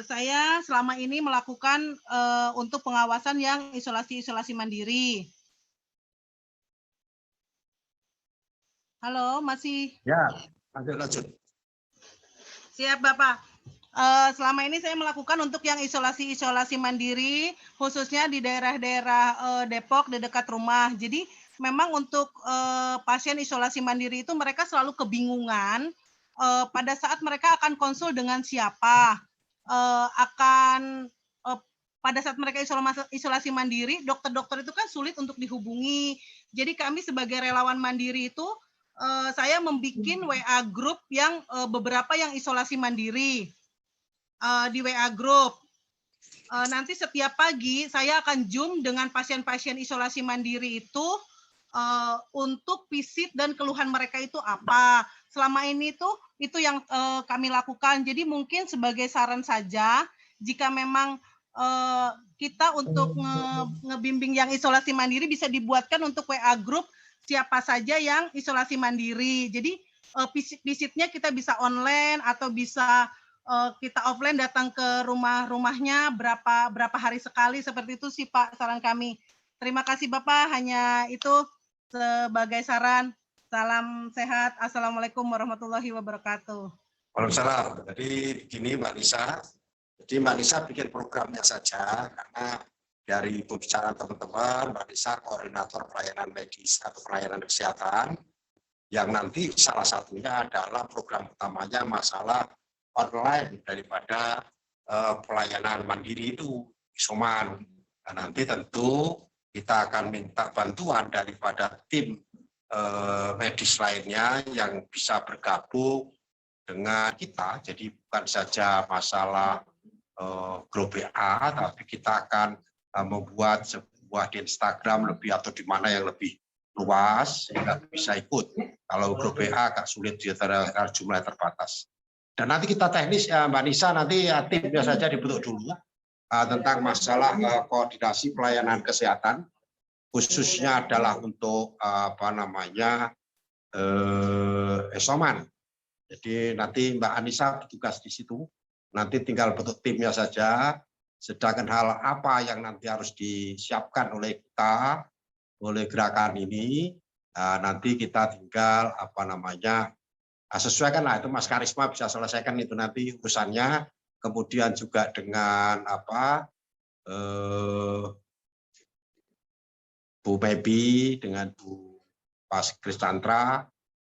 Saya selama ini melakukan untuk pengawasan yang isolasi mandiri. Halo, masih? Ya, lanjut. Siap Bapak. Selama ini saya melakukan untuk yang isolasi mandiri, khususnya di daerah-daerah Depok di dekat rumah. Jadi memang untuk pasien isolasi mandiri itu mereka selalu kebingungan pada saat mereka akan konsul dengan siapa. Pada saat mereka isolasi mandiri, dokter-dokter itu kan sulit untuk dihubungi. Jadi kami sebagai relawan mandiri itu, saya membuat WA group yang beberapa yang isolasi mandiri di WA group. Nanti setiap pagi saya akan Zoom dengan pasien-pasien isolasi mandiri itu untuk visit dan keluhan mereka itu apa. Selama ini itu yang kami lakukan. Jadi mungkin sebagai saran saja, jika memang kita untuk ngebimbing yang isolasi mandiri bisa dibuatkan untuk WA group siapa saja yang isolasi mandiri. Jadi visitnya kita bisa online atau bisa kita offline datang ke rumah-rumahnya berapa hari sekali, seperti itu sih Pak saran kami. Terima kasih Bapak, hanya itu sebagai saran. Salam sehat. Assalamualaikum warahmatullahi wabarakatuh. Waalaikumsalam. Jadi begini Mbak Nisa, jadi Mbak Nisa bikin programnya saja, karena dari pembicaraan teman-teman, Mbak Nisa koordinator pelayanan medis atau pelayanan kesehatan, yang nanti salah satunya adalah program utamanya masalah online daripada pelayanan mandiri itu, isoman. Nah, nanti tentu kita akan minta bantuan daripada tim medis lainnya yang bisa bergabung dengan kita. Jadi bukan saja masalah grup WA, tapi kita akan membuat sebuah di Instagram lebih atau di mana yang lebih luas sehingga bisa ikut. Kalau grup WA agak sulit karena jumlah terbatas. Dan nanti kita teknis Mbak Nisa, nanti timnya saja dibentuk dulu tentang masalah koordinasi pelayanan kesehatan, khususnya adalah untuk isoman. Jadi nanti Mbak Anissa bertugas di situ, nanti tinggal bentuk timnya saja. Sedangkan hal apa yang nanti harus disiapkan oleh kita, oleh gerakan ini, nanti kita tinggal sesuaikan lah, itu Mas Karisma bisa selesaikan itu nanti urusannya. Kemudian juga dengan Bu Mebi dengan Bu Pas Kristantra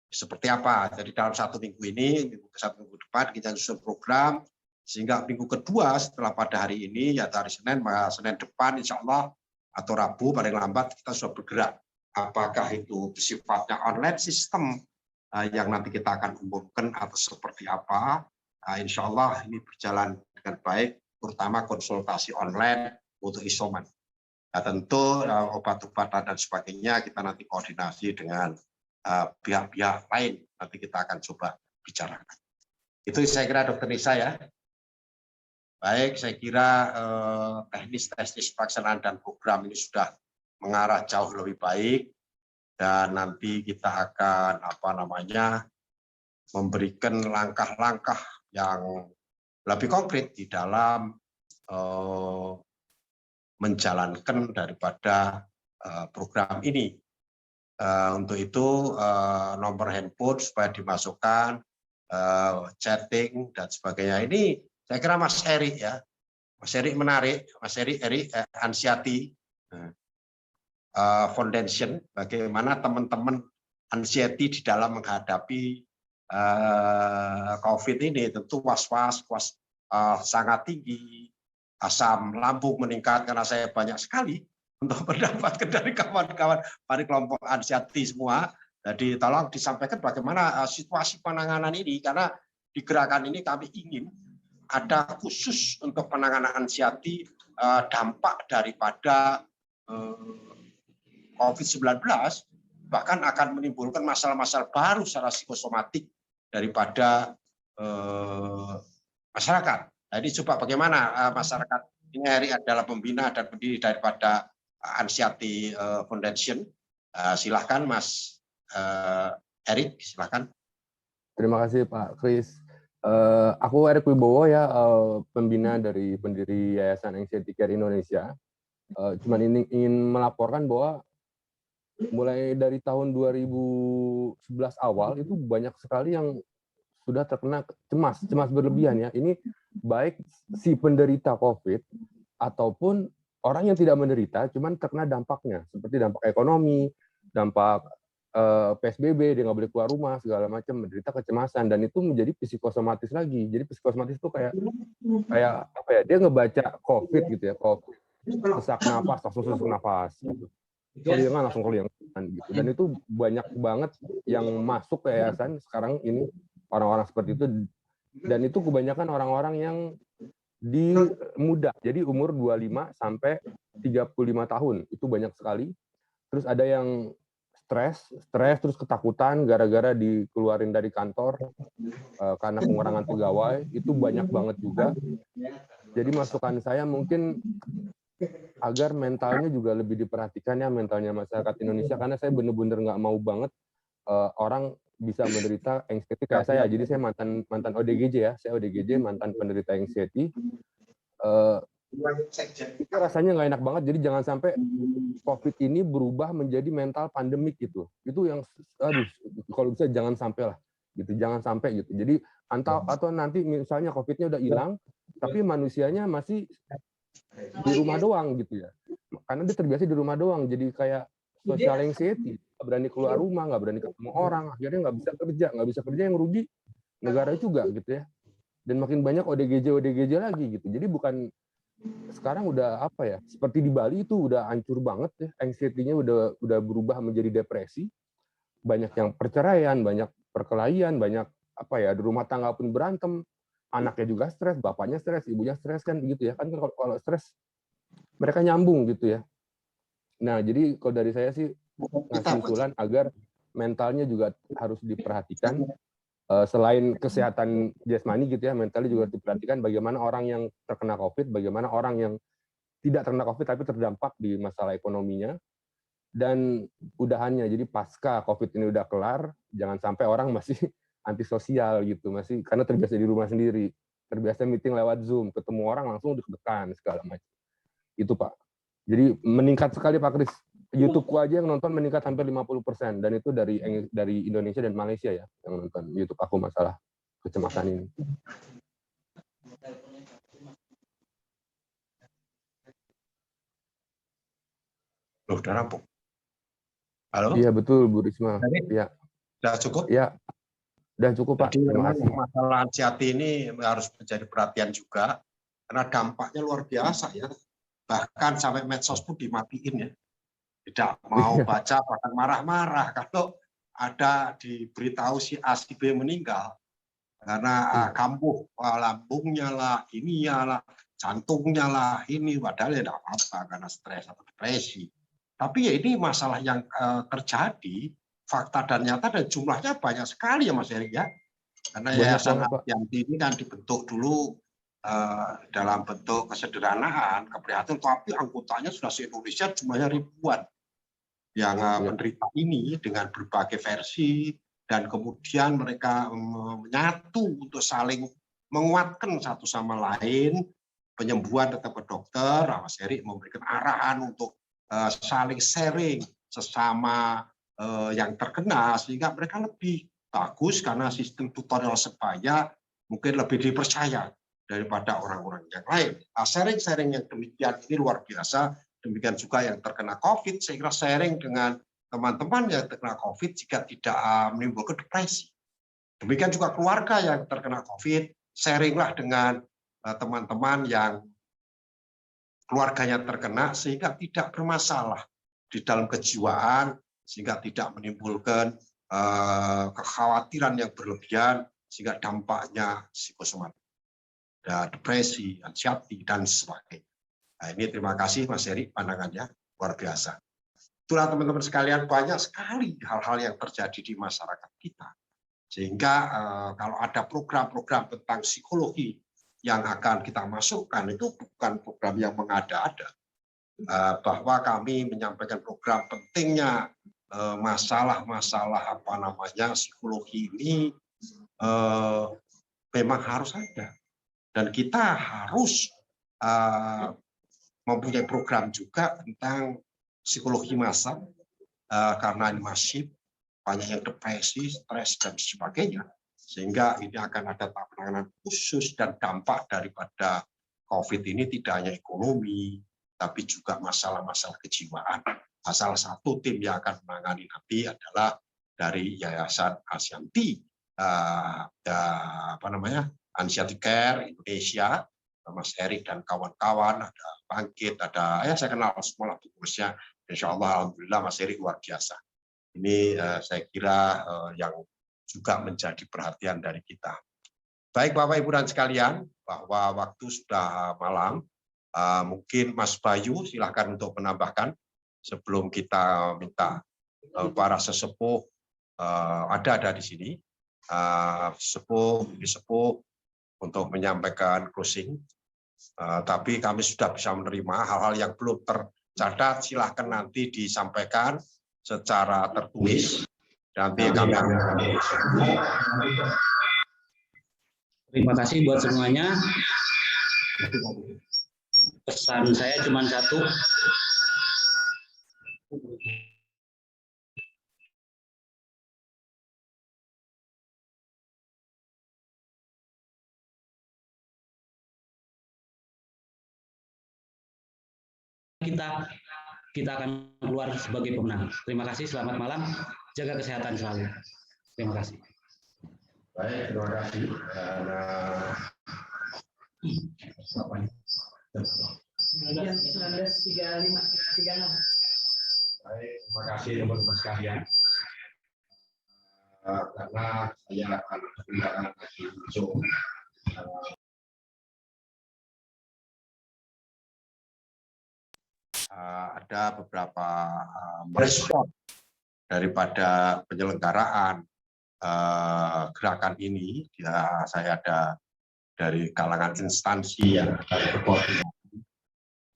seperti apa. Jadi dalam 1 minggu ini, satu minggu depan kita susun program, sehingga minggu kedua setelah pada hari ini, ya hari Senin, maka Senin depan insya Allah atau Rabu paling lambat kita sudah bergerak. Apakah itu sifatnya online sistem yang nanti kita akan umumkan atau seperti apa. Insya Allah ini berjalan dengan baik, terutama konsultasi online untuk isoman. Nah, tentu obat-obatan dan sebagainya kita nanti koordinasi dengan pihak-pihak lain, nanti kita akan coba bicarakan. Itu saya kira Dr. Nisa ya. Baik, saya kira teknis pelaksanaan dan program ini sudah mengarah jauh lebih baik, dan nanti kita akan memberikan langkah-langkah yang lebih konkret di dalam menjalankan daripada program ini. Untuk itu nomor handphone supaya dimasukkan, chatting dan sebagainya. Ini saya kira Mas Eri ya, Mas Eri menarik, Mas Eri Ansiati Foundation, bagaimana teman-teman Ansiati di dalam menghadapi COVID ini tentu was-was sangat tinggi, asam lambung meningkat karena saya banyak sekali untuk mendapatkan dari kawan-kawan dari kelompok Ansiati semua. Jadi tolong disampaikan bagaimana situasi penanganan ini, karena di gerakan ini kami ingin ada khusus untuk penanganan Ansiati dampak daripada COVID-19, bahkan akan menimbulkan masalah-masalah baru secara psikosomatik daripada masyarakat. Jadi coba bagaimana masyarakat ini adalah pembina dan pendiri daripada Ansiati Foundation. Silahkan Mas Erik, silahkan. Terima kasih Pak Kris. Aku Erik Wibowo ya, pembina dari pendiri Yayasan Anxiety Care Indonesia. Cuman ingin melaporkan bahwa mulai dari tahun 2011 awal itu banyak sekali yang sudah terkena cemas berlebihan ya. Ini baik si penderita COVID ataupun orang yang tidak menderita, cuman terkena dampaknya, seperti dampak ekonomi, dampak PSBB, dia nggak boleh keluar rumah, segala macam, menderita kecemasan, dan itu menjadi psikosomatis lagi. Jadi psikosomatis itu kayak apa ya? Dia ngebaca COVID gitu ya, COVID, sesak napas, langsung sesak napas, gitu. Kelingan langsung kelingan gitu. Dan itu banyak banget yang masuk ke yayasan sekarang ini, orang-orang seperti itu, dan itu kebanyakan orang-orang yang di muda, jadi umur 25 sampai 35 tahun, itu banyak sekali. Terus ada yang stres terus ketakutan gara-gara dikeluarin dari kantor karena pengurangan pegawai, itu banyak banget juga. Jadi masukan saya mungkin agar mentalnya juga lebih diperhatikan ya, mentalnya masyarakat Indonesia, karena saya benar-benar nggak mau banget orang bisa menderita anxiety kayak saya. Jadi saya mantan ODGJ ya, saya ODGJ mantan penderita anxiety. Itu rasanya nggak enak banget. Jadi jangan sampai COVID ini berubah menjadi mental pandemik gitu. Itu yang, aduh, kalau bisa jangan sampai lah, gitu. Jangan sampai gitu. Jadi atau nanti misalnya COVID-nya udah hilang, tapi manusianya masih di rumah doang gitu ya. Karena dia terbiasa di rumah doang. Jadi kayak social anxiety, nggak berani keluar rumah, nggak berani ketemu orang, akhirnya nggak bisa kerja yang rugi negara juga gitu ya. Dan makin banyak ODGJ lagi gitu. Jadi bukan sekarang udah apa ya, seperti di Bali itu udah hancur banget ya, anxiety-nya udah berubah menjadi depresi, banyak yang perceraian, banyak perkelahian, banyak apa ya, di rumah tangga pun berantem, anaknya juga stres, bapaknya stres, ibunya stres kan begitu ya, kan kalau stres mereka nyambung gitu ya. Nah jadi kalau dari saya sih ngasih usulan agar mentalnya juga harus diperhatikan. Selain kesehatan jasmani gitu ya, mentalnya juga diperhatikan bagaimana orang yang terkena COVID, bagaimana orang yang tidak terkena COVID tapi terdampak di masalah ekonominya, dan udahannya. Jadi pasca COVID ini udah kelar, jangan sampai orang masih antisosial gitu, masih karena terbiasa di rumah sendiri, terbiasa meeting lewat Zoom, ketemu orang langsung deg-degan segala macam. Itu Pak. Jadi meningkat sekali Pak Kris. YouTube-ku aja yang nonton meningkat hampir 50%, dan itu dari Indonesia dan Malaysia ya yang nonton YouTube aku masalah kecemasan ini. Loh, udah rampung. Halo? Iya betul Bu Risma. Iya. Sudah cukup? Iya. Udah cukup Pak. Jadi Terima kasih. masalah anxiety ini harus menjadi perhatian juga karena dampaknya luar biasa ya. Bahkan sampai medsos pun dimatiin ya. Tidak mau baca, bahkan marah-marah kalau ada diberitahu si A si B meninggal karena kambuh lambungnya lah, ininya lah, jantungnya lah, ini padahal ya tidak apa-apa karena stres atau depresi. Tapi ya ini masalah yang terjadi, fakta dan nyata, dan jumlahnya banyak sekali ya Mas Erik ya. Karena Yayasan Yanti ini kan dibentuk dulu dalam bentuk kesederhanaan, keprihatinan, tapi anggotanya sudah se-Indonesia jumlahnya ribuan yang menderita ini dengan berbagai versi, dan kemudian mereka menyatu untuk saling menguatkan satu sama lain. Penyembuhan tetap ke dokter, Mas Erik memberikan arahan untuk saling sharing sesama yang terkena, sehingga mereka lebih bagus karena sistem tutorial sebaya mungkin lebih dipercaya daripada orang-orang yang lain. Sharing-sharing yang demikian ini luar biasa. Demikian juga yang terkena COVID, saya kira sharing dengan teman-teman yang terkena COVID jika tidak menimbulkan depresi. Demikian juga keluarga yang terkena COVID, sharinglah dengan teman-teman yang keluarganya terkena sehingga tidak bermasalah di dalam kejiwaan, sehingga tidak menimbulkan kekhawatiran yang berlebihan, sehingga dampaknya psikosomatik, depresi, anxiety, dan sebagainya. Nah, ini terima kasih Mas Erik, pandangannya luar biasa. Itulah teman-teman sekalian, banyak sekali hal-hal yang terjadi di masyarakat kita. Sehingga kalau ada program-program tentang psikologi yang akan kita masukkan, itu bukan program yang mengada-ada. Bahwa kami menyampaikan program pentingnya masalah-masalah psikologi ini memang harus ada. Dan kita harus mempunyai program juga tentang psikologi massa, karena ini masif, banyak yang depresi, stres, dan sebagainya. Sehingga ini akan ada penanganan khusus, dan dampak daripada COVID ini tidak hanya ekonomi, tapi juga masalah-masalah kejiwaan. Salah satu tim yang akan menangani nanti adalah dari Yayasan Asianti, Anxiety Care Indonesia, Mas Erik dan kawan-kawan, ada Bangkit, ada saya kenal semua lah pengurusnya. Insya Allah, alhamdulillah Mas Erik luar biasa. Ini saya kira yang juga menjadi perhatian dari kita. Baik Bapak Ibu dan sekalian, bahwa waktu sudah malam, mungkin Mas Bayu silakan untuk menambahkan sebelum kita minta para sesepuh ada di sini, sesepuh untuk menyampaikan closing. Tapi kami sudah bisa menerima hal-hal yang belum tercatat, silahkan nanti disampaikan secara tertulis Nanti kami Terima kasih buat semuanya. Pesan saya cuma satu. Kita akan keluar sebagai pemenang. Terima kasih, selamat malam. Jaga kesehatan selalu. Terima kasih. Baik, terima kasih. Baik, terima kasih teman-teman sekalian. Karena saya akan menggunakan lagi Zoom. Ada beberapa respon daripada penyelenggaraan gerakan ini. Saya ada dari kalangan instansi yang berkoordinasi,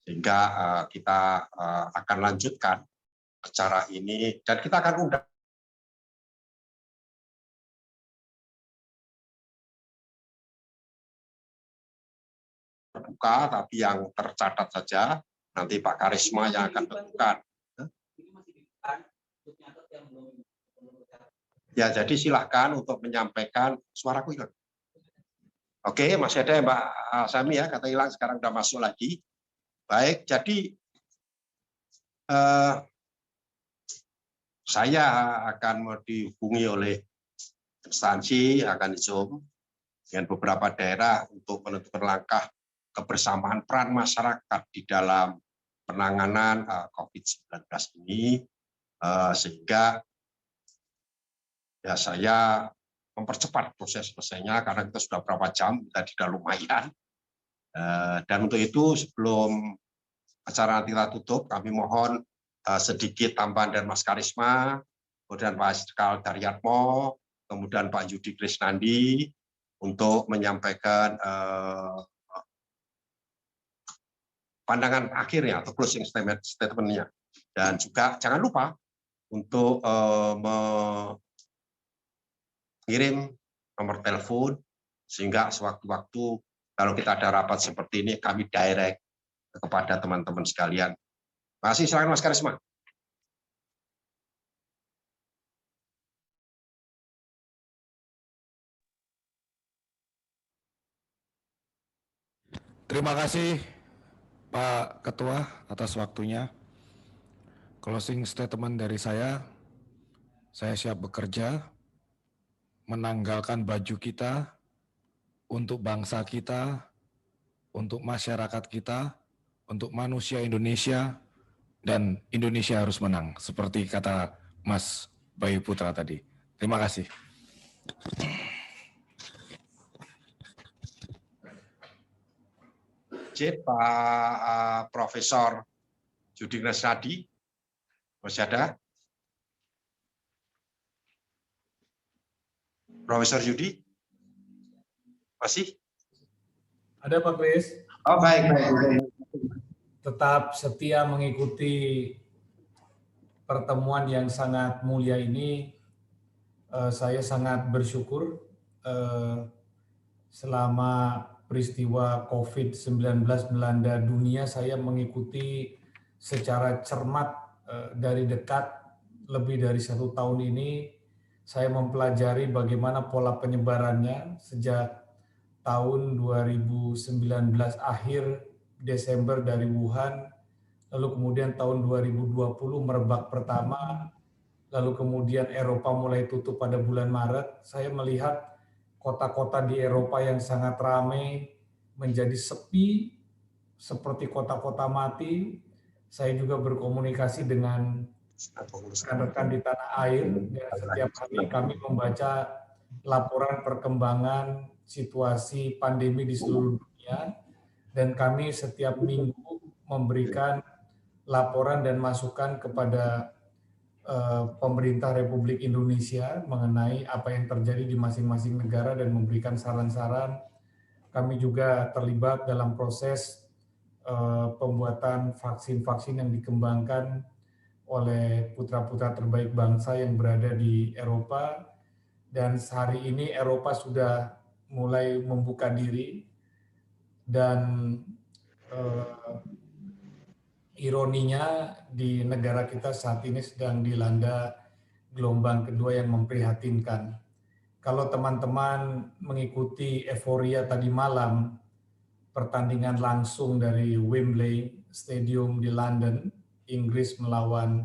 sehingga kita akan lanjutkan acara ini dan kita akan undang terbuka, tapi yang tercatat saja. Nanti Pak Karisma yang akan tentukan. Ya, jadi silahkan untuk menyampaikan. Suaraku hilang. Oke, masih ada ya Mbak Sami ya, kata hilang, sekarang udah masuk lagi. Baik, jadi saya akan dihubungi oleh instansi, akan Zoom dengan beberapa daerah untuk menentukan langkah kebersamaan peran masyarakat di dalam penanganan COVID-19 ini, sehingga ya saya mempercepat proses selesainya karena kita sudah berapa jam, tadi sudah lumayan. Dan untuk itu sebelum acara nanti kita tutup, kami mohon sedikit tambahan dari Mas Karisma, kemudian Pak Iskal Daryatmo, kemudian Pak Yudi Krisnandi untuk menyampaikan pandangan akhirnya atau closing statement-nya. Dan juga jangan lupa untuk mengirim nomor telepon sehingga sewaktu-waktu kalau kita ada rapat seperti ini kami direct kepada teman-teman sekalian. Terima kasih, silakan Mas Karisma. Terima kasih Pak Ketua atas waktunya. Closing statement dari saya siap bekerja, menanggalkan baju kita, untuk bangsa kita, untuk masyarakat kita, untuk manusia Indonesia, dan Indonesia harus menang, seperti kata Mas Bayu Putra tadi. Terima kasih. Pak Profesor Yudi Krisnandi, masih ada? Profesor Yudi? Masih? Ada Pak Kris. Oh baik. Tetap setia mengikuti pertemuan yang sangat mulia ini. Saya sangat bersyukur selama peristiwa COVID-19 melanda dunia, saya mengikuti secara cermat dari dekat lebih dari 1 tahun ini. Saya mempelajari bagaimana pola penyebarannya sejak tahun 2019 akhir Desember dari Wuhan, lalu kemudian tahun 2020 merebak pertama, lalu kemudian Eropa mulai tutup pada bulan Maret. Saya melihat kota-kota di Eropa yang sangat ramai menjadi sepi seperti kota-kota mati. Saya juga berkomunikasi dengan rekan-rekan di tanah air dan setiap hari kami membaca laporan perkembangan situasi pandemi di seluruh dunia dan kami setiap minggu memberikan laporan dan masukan kepada pemerintah Republik Indonesia mengenai apa yang terjadi di masing-masing negara dan memberikan saran-saran. Kami juga terlibat dalam proses pembuatan vaksin-vaksin yang dikembangkan oleh putra-putra terbaik bangsa yang berada di Eropa, dan hari ini Eropa sudah mulai membuka diri, dan ironinya di negara kita saat ini sedang dilanda gelombang kedua yang memprihatinkan. Kalau teman-teman mengikuti euforia tadi malam, pertandingan langsung dari Wembley Stadium di London, Inggris melawan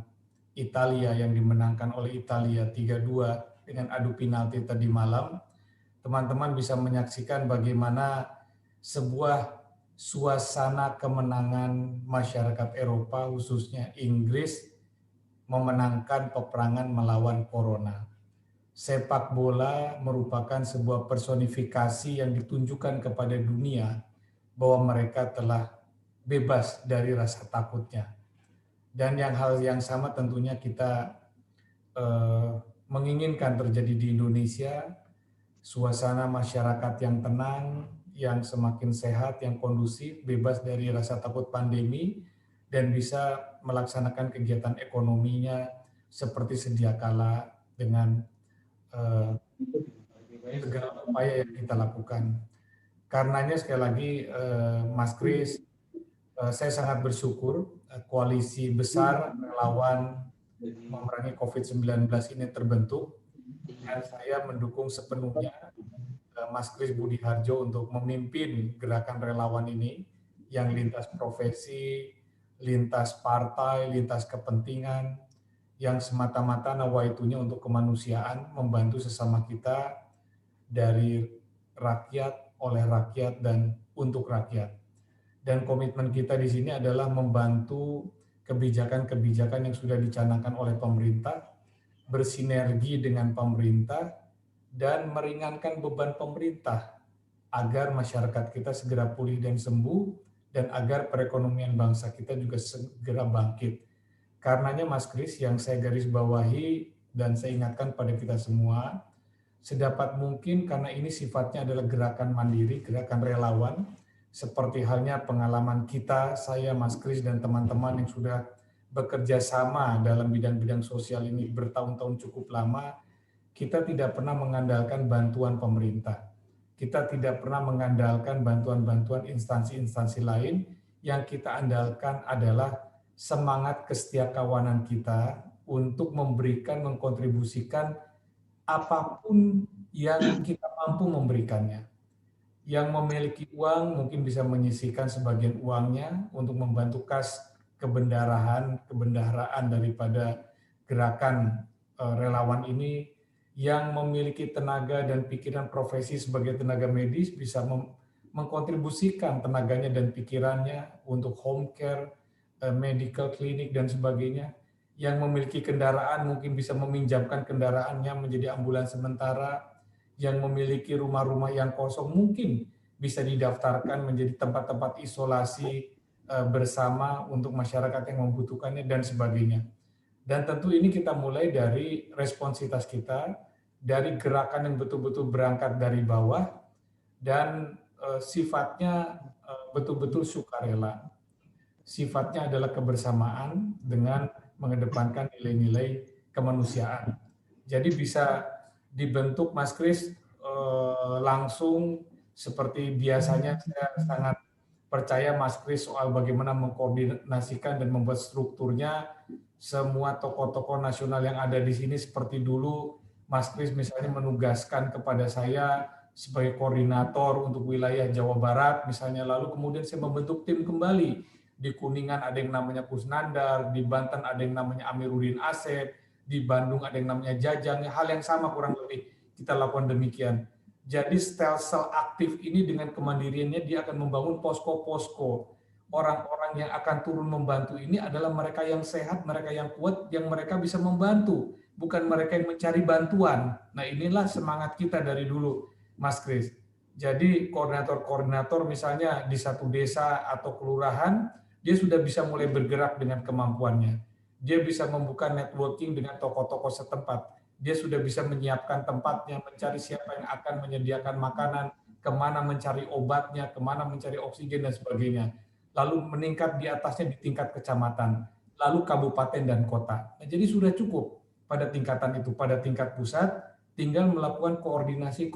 Italia yang dimenangkan oleh Italia 3-2 dengan adu penalti tadi malam, teman-teman bisa menyaksikan bagaimana sebuah suasana kemenangan masyarakat Eropa, khususnya Inggris, memenangkan peperangan melawan corona. Sepak bola merupakan sebuah personifikasi yang ditunjukkan kepada dunia bahwa mereka telah bebas dari rasa takutnya. Dan hal yang sama tentunya kita menginginkan terjadi di Indonesia, suasana masyarakat yang tenang, yang semakin sehat, yang kondusif, bebas dari rasa takut pandemi, dan bisa melaksanakan kegiatan ekonominya seperti sedia kala dengan segala upaya yang kita lakukan. Karenanya sekali lagi Mas Kris, saya sangat bersyukur koalisi besar relawan memerangi COVID-19 ini terbentuk, dan saya mendukung sepenuhnya Mas Kris Budi Harjo untuk memimpin gerakan relawan ini yang lintas profesi, lintas partai, lintas kepentingan, yang semata-mata nawaitunya untuk kemanusiaan, membantu sesama kita dari rakyat, oleh rakyat, dan untuk rakyat. Dan komitmen kita di sini adalah membantu kebijakan-kebijakan yang sudah dicanangkan oleh pemerintah, bersinergi dengan pemerintah, dan meringankan beban pemerintah agar masyarakat kita segera pulih dan sembuh, dan agar perekonomian bangsa kita juga segera bangkit. Karenanya Mas Kris, yang saya garis bawahi dan saya ingatkan pada kita semua, sedapat mungkin karena ini sifatnya adalah gerakan mandiri, gerakan relawan, seperti halnya pengalaman kita, saya, Mas Kris, dan teman-teman yang sudah bekerja sama dalam bidang-bidang sosial ini bertahun-tahun cukup lama, kita tidak pernah mengandalkan bantuan pemerintah. Kita tidak pernah mengandalkan bantuan-bantuan instansi-instansi lain. Yang kita andalkan adalah semangat kesetiakawanan kita untuk memberikan, mengkontribusikan apapun yang kita mampu memberikannya. Yang memiliki uang mungkin bisa menyisihkan sebagian uangnya untuk membantu kas kebendaharaan daripada gerakan relawan ini. Yang memiliki tenaga dan pikiran profesi sebagai tenaga medis bisa mengkontribusikan tenaganya dan pikirannya untuk home care, medical clinic, dan sebagainya. Yang memiliki kendaraan mungkin bisa meminjamkan kendaraannya menjadi ambulans sementara. Yang memiliki rumah-rumah yang kosong mungkin bisa didaftarkan menjadi tempat-tempat isolasi bersama untuk masyarakat yang membutuhkannya, dan sebagainya. Dan tentu ini kita mulai dari responsivitas kita, dari gerakan yang betul-betul berangkat dari bawah, dan sifatnya betul-betul sukarela. Sifatnya adalah kebersamaan dengan mengedepankan nilai-nilai kemanusiaan. Jadi bisa dibentuk Mas Kris langsung seperti biasanya. Saya sangat percaya Mas Kris soal bagaimana mengkoordinasikan dan membuat strukturnya. Semua tokoh-tokoh nasional yang ada di sini seperti dulu Mas Kris misalnya menugaskan kepada saya sebagai koordinator untuk wilayah Jawa Barat misalnya, lalu kemudian saya membentuk tim kembali. Di Kuningan ada yang namanya Kusnandar, di Banten ada yang namanya Amiruddin Asep, di Bandung ada yang namanya Jajang, hal yang sama kurang lebih kita lakukan demikian. Jadi sel-sel aktif ini dengan kemandiriannya dia akan membangun posko-posko. Orang-orang yang akan turun membantu ini adalah mereka yang sehat, mereka yang kuat, yang mereka bisa membantu, bukan mereka yang mencari bantuan. Nah inilah semangat kita dari dulu, Mas Kris. Jadi koordinator-koordinator misalnya di satu desa atau kelurahan, dia sudah bisa mulai bergerak dengan kemampuannya. Dia bisa membuka networking dengan tokoh-tokoh setempat. Dia sudah bisa menyiapkan tempatnya, mencari siapa yang akan menyediakan makanan, kemana mencari obatnya, kemana mencari oksigen, dan sebagainya. Lalu meningkat di atasnya di tingkat kecamatan. lalu kabupaten dan kota. Nah, jadi sudah cukup pada tingkatan itu, pada tingkat pusat, tinggal melakukan koordinasi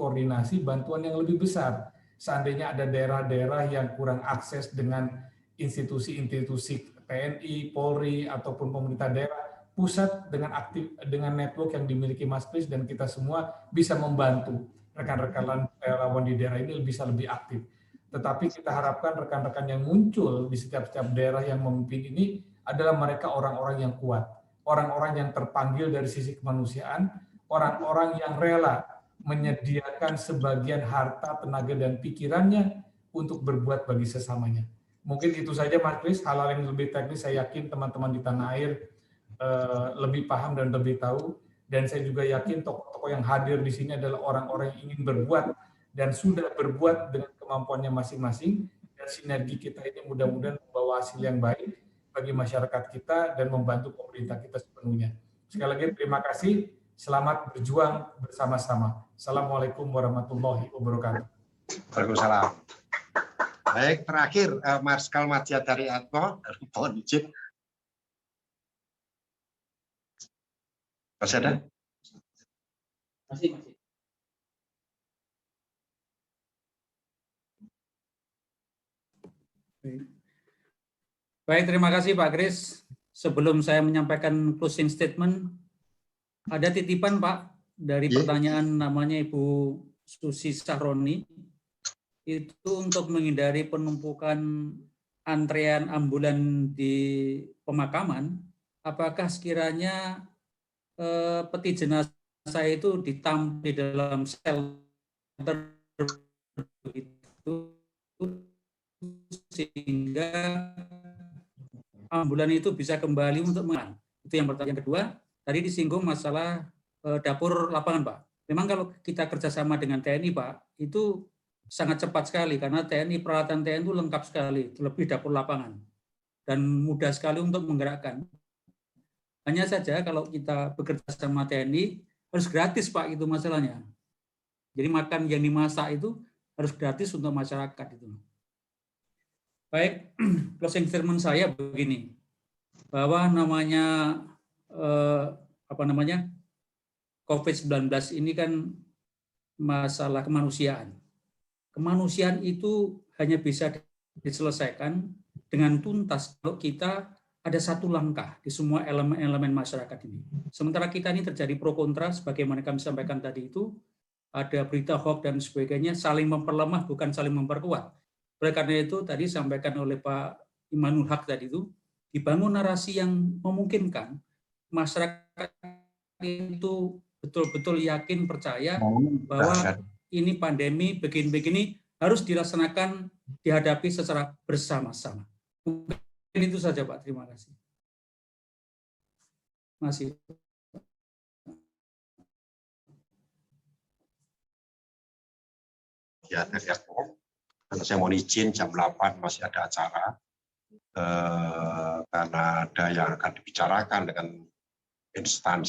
bantuan yang lebih besar. Seandainya ada daerah-daerah yang kurang akses dengan institusi-institusi TNI, Polri, ataupun pemerintah daerah, pusat dengan network yang dimiliki Mas Kris dan kita semua bisa membantu rekan-rekan relawan di daerah ini bisa lebih aktif. Tetapi kita harapkan rekan-rekan yang muncul di setiap daerah yang memimpin ini adalah mereka orang-orang yang kuat, orang-orang yang terpanggil dari sisi kemanusiaan, orang-orang yang rela menyediakan sebagian harta, tenaga, dan pikirannya untuk berbuat bagi sesamanya. Mungkin itu saja Mas Kris, hal-hal yang lebih teknis saya yakin teman-teman di tanah air lebih paham dan lebih tahu. Dan saya juga yakin tokoh-tokoh yang hadir di sini adalah orang-orang yang ingin berbuat dan sudah berbuat dengan kemampuannya masing-masing. Dan sinergi kita ini mudah-mudahan membawa hasil yang baik bagi masyarakat kita dan membantu pemerintah kita sepenuhnya. Sekali lagi terima kasih. Selamat berjuang bersama-sama. Assalamualaikum warahmatullahi wabarakatuh. Waalaikumsalam. Baik, terakhir Marskal Madya dari Atmo, mohon izin. Masih ada? Masih. Baik, terima kasih Pak Kris. Sebelum saya menyampaikan closing statement, ada titipan Pak dari pertanyaan namanya Ibu Susi Sahroni. Itu untuk menghindari penumpukan antrean ambulan di pemakaman, apakah sekiranya peti jenazah itu ditampung di dalam shelter itu sehingga ambulan itu bisa kembali untuk mengaman. Itu yang pertanyaan. Yang kedua, tadi disinggung masalah dapur lapangan, Pak. Memang kalau kita kerjasama dengan TNI, Pak, itu sangat cepat sekali karena peralatan TNI itu lengkap sekali, terlebih dapur lapangan dan mudah sekali untuk menggerakkan. Hanya saja kalau kita bekerja sama TNI harus gratis Pak, itu masalahnya. Jadi makan yang dimasak itu harus gratis untuk masyarakat itu. Baik, closing statement saya begini, bahwa namanya COVID-19 ini kan masalah kemanusiaan. Kemanusiaan itu hanya bisa diselesaikan dengan tuntas kalau kita ada satu langkah di semua elemen-elemen masyarakat ini. Sementara kita ini terjadi pro kontra, sebagaimana kami sampaikan tadi itu, ada berita hoax dan sebagainya, saling memperlemah bukan saling memperkuat. Oleh karena itu tadi sampaikan oleh Pak Imanul Haq tadi itu, dibangun narasi yang memungkinkan masyarakat itu betul-betul yakin, percaya bahwa ini pandemi begini-begini harus dilaksanakan, dihadapi secara bersama-sama. Itu saja Pak, terima kasih. Masih. Ya, dari aku, karena saya mohon izin jam 8 masih ada acara, karena ada yang akan dibicarakan dengan instansi